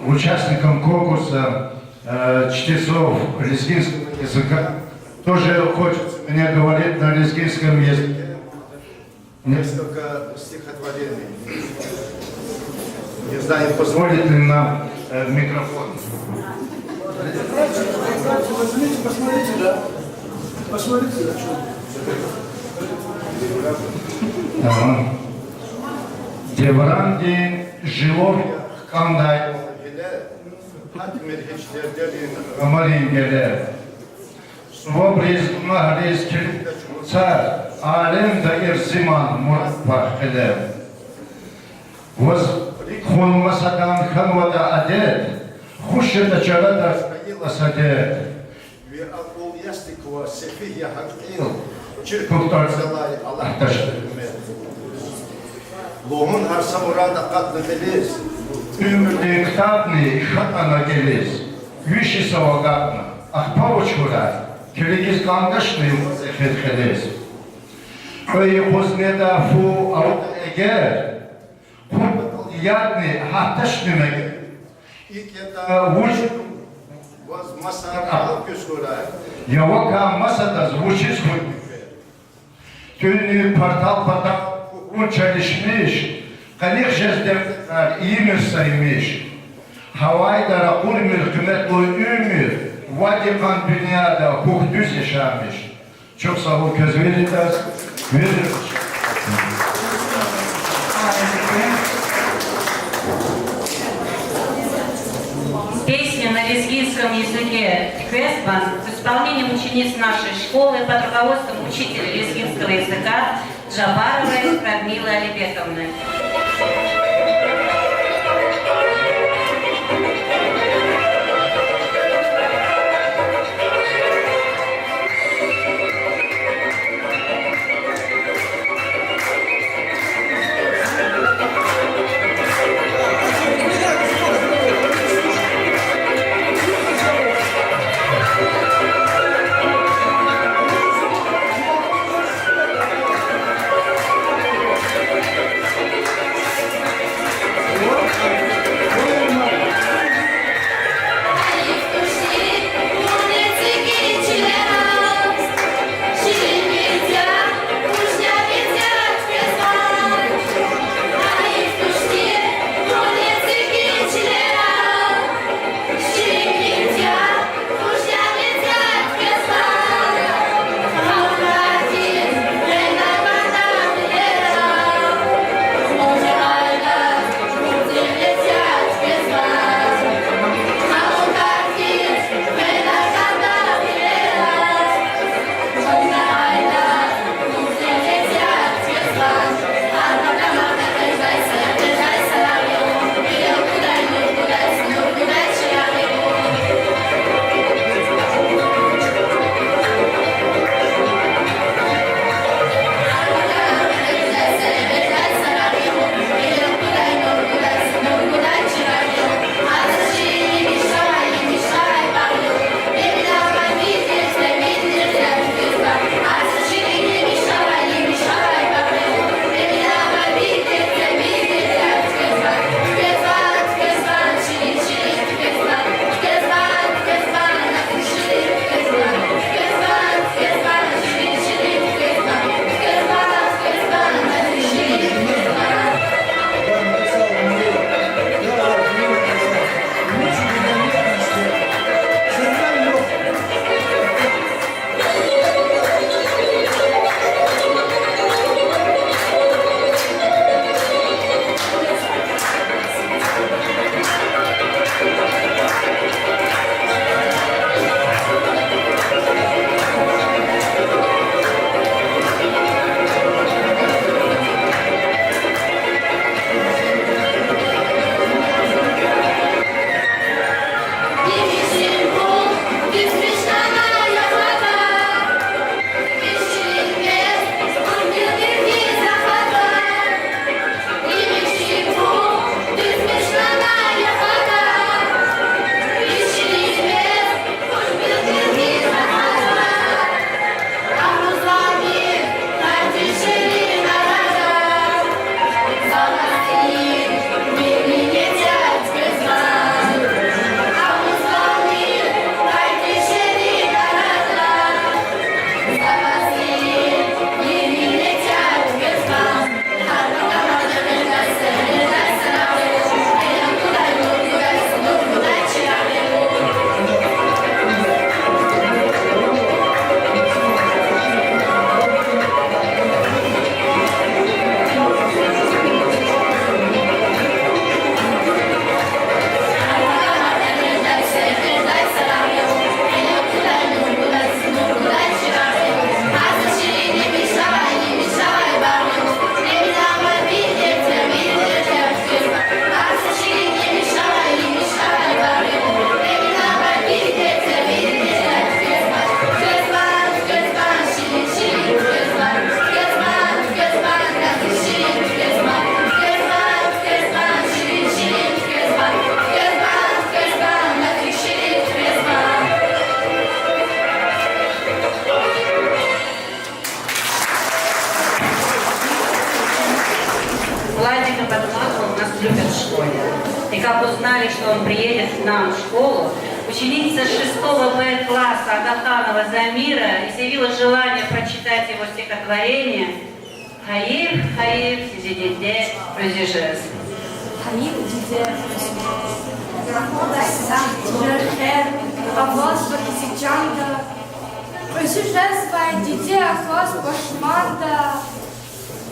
участником конкурса чтецов лезгинского языка, тоже хочется мне говорить на лезгинском языке. Несколько стихотворений. Не знаю, позволит ли нам микрофон. Возьмите, посмотрите, да? Посмотрите, да, что. Девранди жилов кандай Марин Свобриз Махриз Кирца Алем да Ирсиман Мурапах Элев Воз Хун Масадан Ханвада Адет Хушета Чарада Спаила Садет Ви Акул Ястикова Сефия Хактил Кухтар Аллах Ташдырмет Лохун Харсамурада Катна Белез Ümrde kıtabni şatana geliz, Vişi savagatna, Ahpavuçura, Kirigiz kandaşnıyım zefet Öy kuzneda fu avda eger, Kurbakal yadni hahtaşnımek, Vuç, Воз Масара Кюскурай Yavaka masada звучит свой Tünlü partal patal, Kukun çalışmış, Kalir jezdemler İmir saymış. Havayda rakul mülkümet o ümür. Vadikan dünyada huhdüz yaşamış. Çok sağ ol Közvelitas. Veririm. Песня на лезгинском языке «Квестман» с исполнением учениц нашей школы под руководством учителя лезгинского языка Джабаровой Радмилы Алибековны. Харайка подумала, нас любят в школе. И как узнали, что он приедет к нам в школу, ученица 6 Б класса Агаханова Замира изъявила желание прочитать его стихотворение «Хаив, хаив, сидидиде, розижес». Хаив, диде, Rahmadassan, Jerher, Avaz Bakisicanda, Özüjez vay didiye akos başmanda,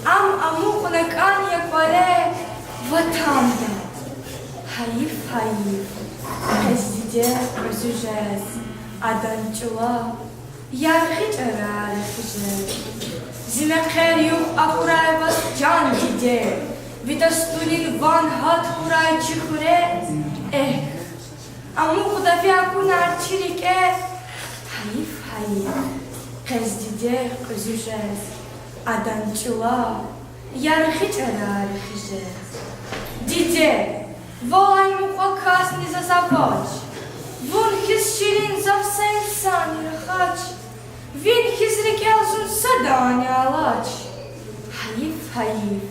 Amu kunakan yakvare vatanda. Hayif hayif, Ezdiye özüjez, Adançula, Yarhiç arar hücez. Zimekher yuh akuray vas can dide, Vidastunin van hat kuray çikure, Amu kudafia kunar çirike, Hayif hayif, Ezdiye özüjez, Adançula, Yarhiç arar hücez. Dide, Волай муквакас не зазавач, Вон хиз ширин завсен сани рахач, Вин хиз рекелзун садани алач. Hayif hayif,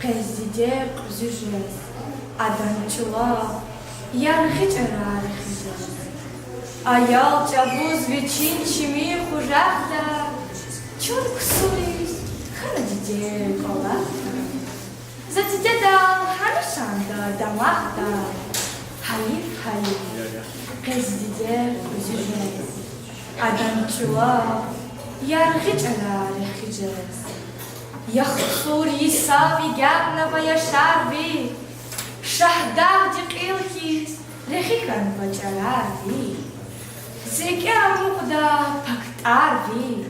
Qezdide qüzüjez, Adançula, Yarxiç arar xizez. Ayal çabuz viçin çimi xuraqda, Çun kusuriz, Xana dide kolaqda. Zatide dal hanışanda damakta, Hayif hayif, Qezdide qüzüjez, Adançula, Yarxiç arar xizez. Yaxsur yisavi gabnava yasharvi, Shahdav diqilkis, Rehikan vajarvi, Zeke amuqda paktarvi,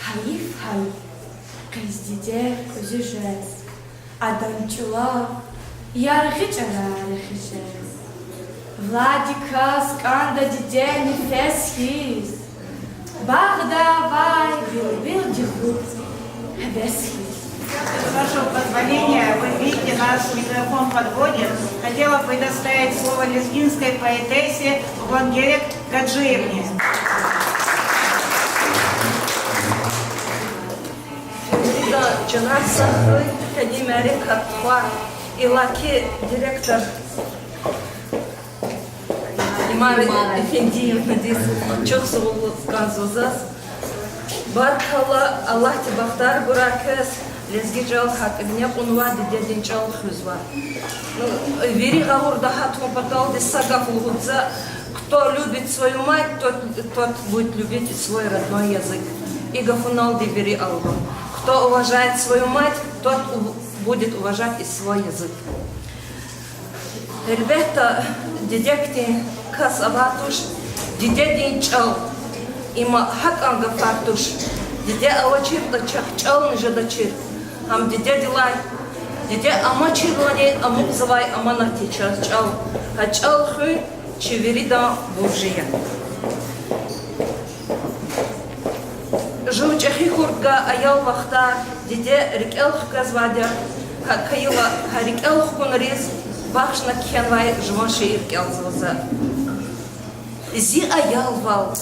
Hayif hayif, Qezdide qüzüjez, Adançula, Yarxiç arar xizez. Vladikas kanda dide nefeskiz, Bagda vay bilbil dihut, Hebeskis. С вашего позволения, вы видите, наш микрофон подводит. Хотела предоставить слово лезгинской поэтессе Вангелек Гаджиевне. Cenab Sahrı Kadimeri Katwa İlaki Direktör İmar Efendiyev'le deyiz. Çok soğuk kanzozaz. Barkala Allah tibaktar bırakız. Lezgi çal hakimine unva dedin çal hüzva. Veri гавур дахат попадал des сагав лгудza. Кто любит свою мать, тот будет любить свой родной язык. И гафунал дивери албу. Кто уважает свою мать, тот будет уважать и свой язык. Ребята, дедекти касаватуш, дедедин чал, има хак ангафартуш, деде алачир да чал нежадачир, ам деде дилай, деде ама чирлани, амук завай ама натичар чал, а чал хуй чеверида буржия. Жучахи хурга аял вахта, деде рикелх газвадя, каила харикелх кунриз, бахшна кхенвай жмоши иркелзваза. Зи аял вал,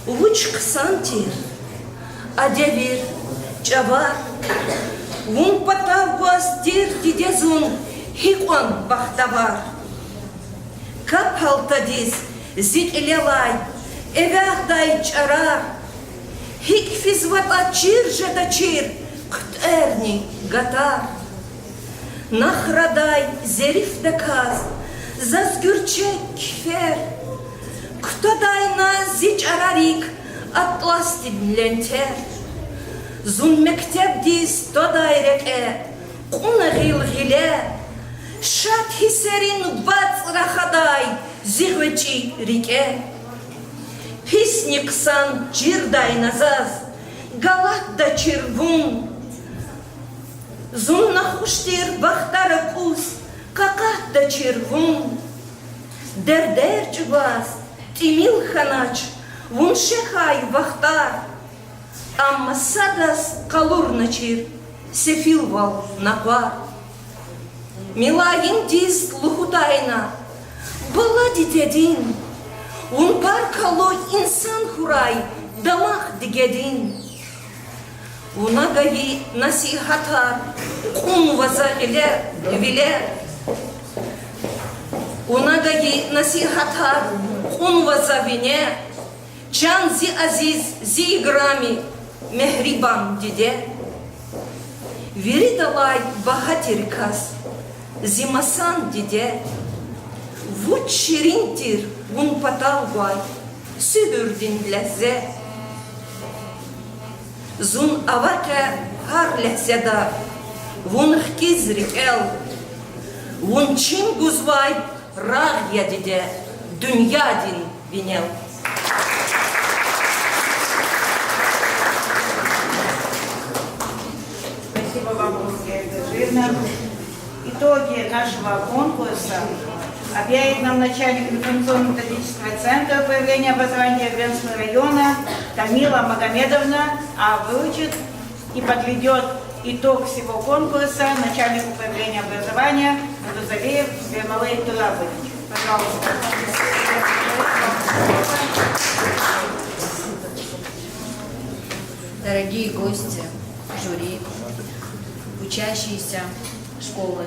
лучк сантир, адевир, чавар, вун патавгуас дир дидезун, хикон бахтавар. Капалтадис, зит илелай, эвяхдай чарар, Хикфиз ватачир жадачир, ктэрни гатар. Нахрадай зериф даказ, зазгюрче кфер. Кто дайна зич арарик, атластид лентер. Зун мектеб дис тодайреке, куна гил гиле. Шат хисерин бац рахадай, зигвечи рике. Писник сан чирдай назаз, галат да червун. Зун нахуштир бахтара кус, какат да червун. Дердер чубас, тимил ханач, вун шехай бахтар. Амма садас калур начир, сефил вал напар. Милагин диз лухутайна, была дитядин. Un parkalo insan huray, damak digedin. Una gayi nasihatar, кун ваза иле виле унагаги насихата кун ваза вине чан зи азиз зи играми мехрибан диде вери давай бахатиркас зимасан диде вуч ширинтир вун паталгай sühürdin lezze Zun avake har lehzeda Vun hkizrik el Vun çim guzvay Rag yadide Dünyadin vinel Спасибо вам, Ольга Жирна. Итоги нашего конкурса объявит нам начальник информационно-методического центра управления образования Венского района Тамила Магомедовна, а выучит и подведет итог всего конкурса начальник управления образования Мурзалиев Бемалей Турабович. Пожалуйста. Дорогие гости, жюри, учащиеся школы,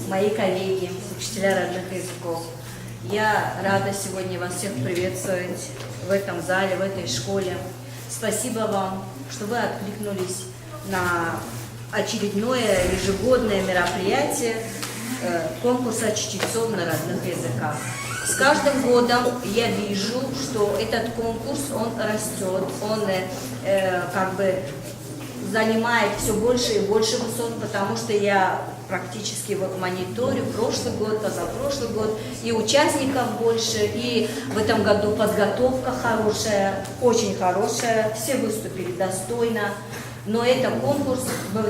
мои коллеги, учителя родных языков. Я рада сегодня вас всех приветствовать в этом зале, в этой школе. Спасибо вам, что вы откликнулись на очередное ежегодное мероприятие конкурса чтецов на родных языках. С каждым годом я вижу, что этот конкурс, он растет, он как бы занимает все больше и больше высот, потому что я практически вот мониторю прошлый год, позапрошлый год, и участников больше, и в этом году подготовка хорошая, очень хорошая, все выступили достойно, но это конкурс,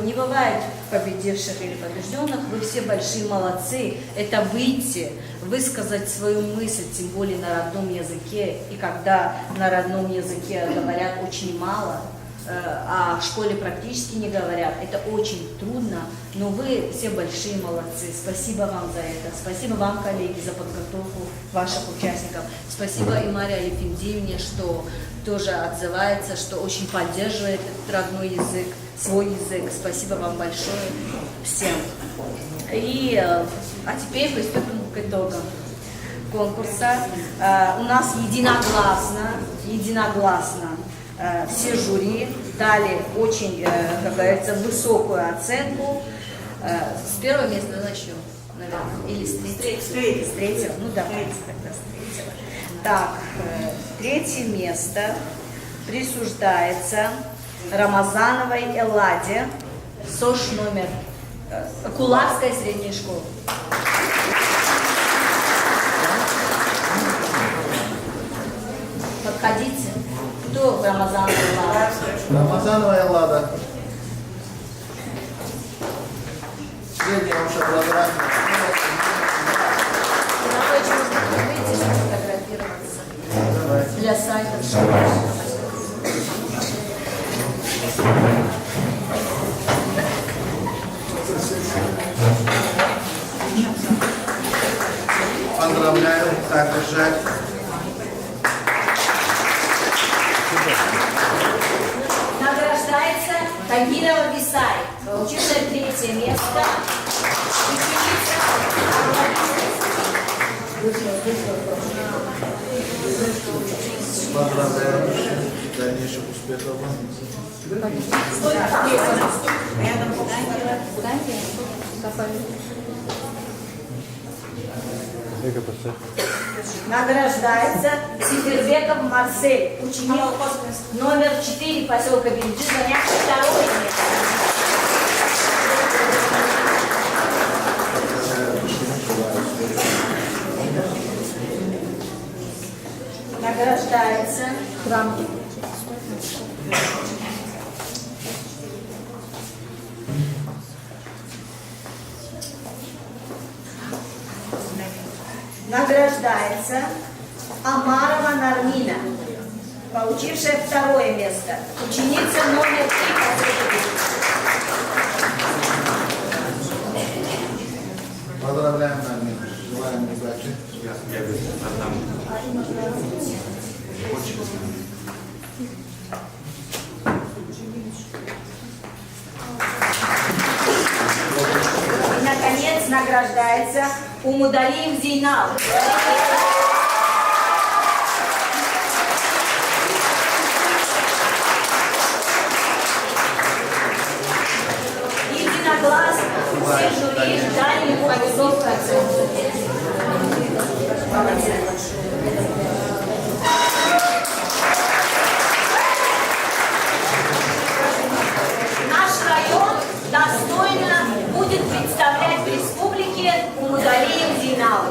не бывает победивших или побежденных, вы все большие молодцы, это выйти, высказать свою мысль, тем более на родном языке, и когда на родном языке говорят очень мало, а в школе практически не говорят. Это очень трудно, но вы все большие молодцы. Спасибо вам за это. Спасибо вам, коллеги, за подготовку ваших участников. Спасибо и Марии Алифиндиевне, что тоже отзывается, что очень поддерживает этот родной язык, свой язык. Спасибо вам большое всем. А теперь приступим к итогам конкурса. У нас единогласно все жюри дали очень, как говорится, высокую оценку. С первого места начнем, наверное, или с третьего? С третьего. Ну давайте тогда с третьего. Так, третье место присуждается Рамазановой Элладе, СОШ номер Кулакской средней школы. Подходите. Кто Рамазанова Эллада? Рамазанова Эллада. Среднее общеобразование. Выйти, чтобы фотографироваться. Для сайта школы. Поздравляю, так держать. Награждается Тагирова Висай, получившая третье место. Поздравляю. Дальнейших успехов вам. Награждается Сифербеков Марсель, ученик номер 4 поселка Бенджи, занявший второе место. Награждается Награждается Амарова Нармина, получившая второе место, ученица номер 3 по Поздравляем, Нармин. Желаем удачи. награждается Умудалиев Зейнал. Единогласно все жюри дали ему высокую оценку. Наш район достойно будет представлять в республике Умудалиев Зейнал.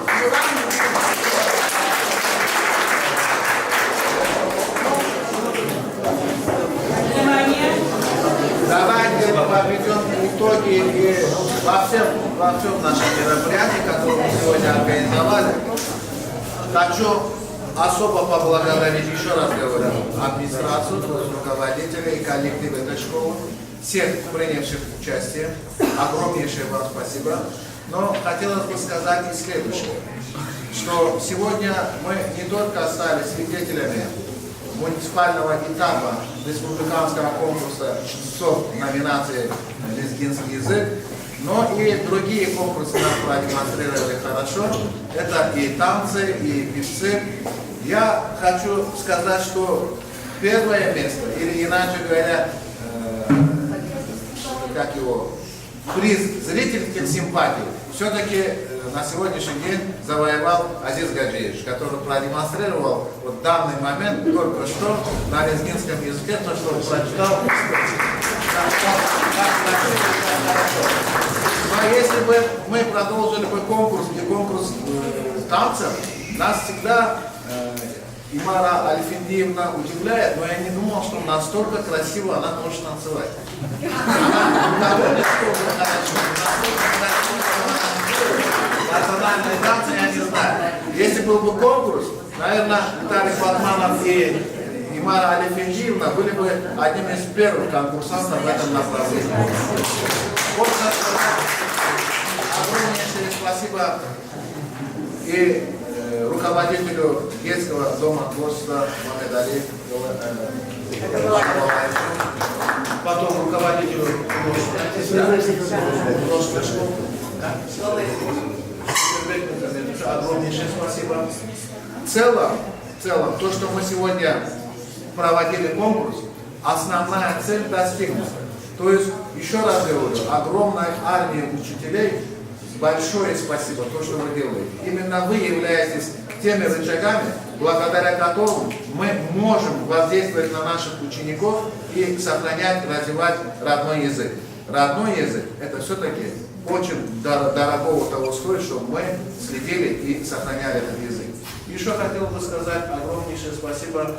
Давайте подведем итоги и во всем нашем мероприятии, которое мы сегодня организовали. Хочу особо поблагодарить, еще раз говорю, администрацию, руководителей и коллектив этой школы, всех принявших участие. Огромнейшее вам спасибо. Но хотелось бы сказать и следующее, что сегодня мы не только стали свидетелями муниципального этапа республиканского конкурса чтецов номинации «Лезгинский язык», но и другие конкурсы нам продемонстрировали хорошо. Это и танцы, и певцы. Я хочу сказать, что первое место, или иначе говоря, приз зрительских симпатий, все-таки на сегодняшний день завоевал Азиз Гаджиевич, который продемонстрировал в данный момент только что на лезгинском языке, то, что он прочитал. Но если бы мы продолжили бы конкурс танцев, нас всегда Имара Альфиндиевна удивляет, но я не думал, что настолько красиво она может танцевать. Она довольно национальные танцы, я не знаю. Если был бы конкурс, наверное, Виталий Батманов и Имара Альфиндиевна были бы одним из первых конкурсантов в этом направлении. Вот огромнейшее спасибо и руководителю детского дома творчества Мамедали, потом руководителю художественной школы. Огромнейшее спасибо. В целом, то, что мы сегодня проводили конкурс, основная цель достигнута. То есть, еще раз говорю, огромная армия учителей, большое спасибо, то, что вы делаете. Именно вы являетесь теми рычагами, благодаря которым мы можем воздействовать на наших учеников и сохранять, развивать родной язык. Родной язык – это все-таки очень дорогого того стоит, чтобы мы следили и сохраняли этот язык. Еще хотел бы сказать огромнейшее спасибо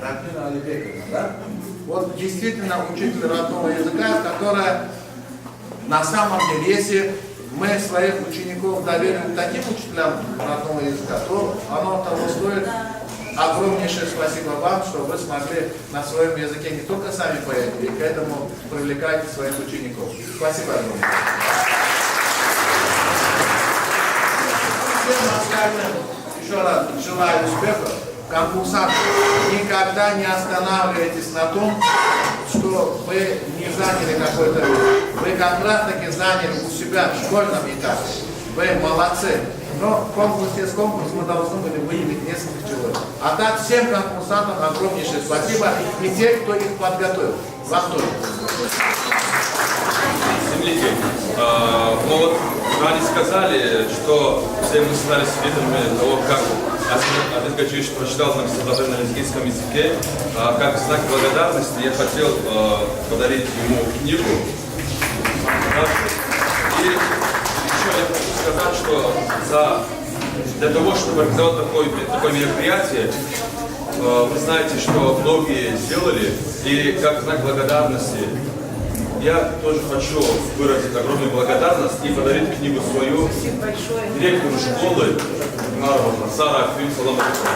Радмина Алибековна. Да? Вот действительно учитель родного языка, которая на самом деле, если мы своих учеников доверим таким учителям родного языка, то оно того стоит. Огромнейшее спасибо вам, что вы смогли на своем языке не только сами поехать, и к этому привлекать своих учеников. Спасибо огромное. Всем остальным еще раз желаю успехов. Конкурсанты, никогда не останавливайтесь на том, что вы не заняли какой-то, вы как раз таки заняли у себя в школьном этапе. Вы молодцы. Но конкурс есть конкурс, мы должны были выявить несколько человек. А так всем конкурсантам огромнейшее спасибо и те, кто их подготовил. Вам тоже. Земляки, ну вот они сказали, что все мы стали свидетелями того, как Азиз Гаджиевич прочитал нам стихотворение на лезгинском языке. Как знак благодарности я хотел подарить ему книгу. И еще я хочу сказать, что для того, чтобы организовать такое мероприятие, вы знаете, что многие сделали, и как знак благодарности я тоже хочу выразить огромную благодарность и подарить книгу свою директору школы Сара Аквин Саламатовна.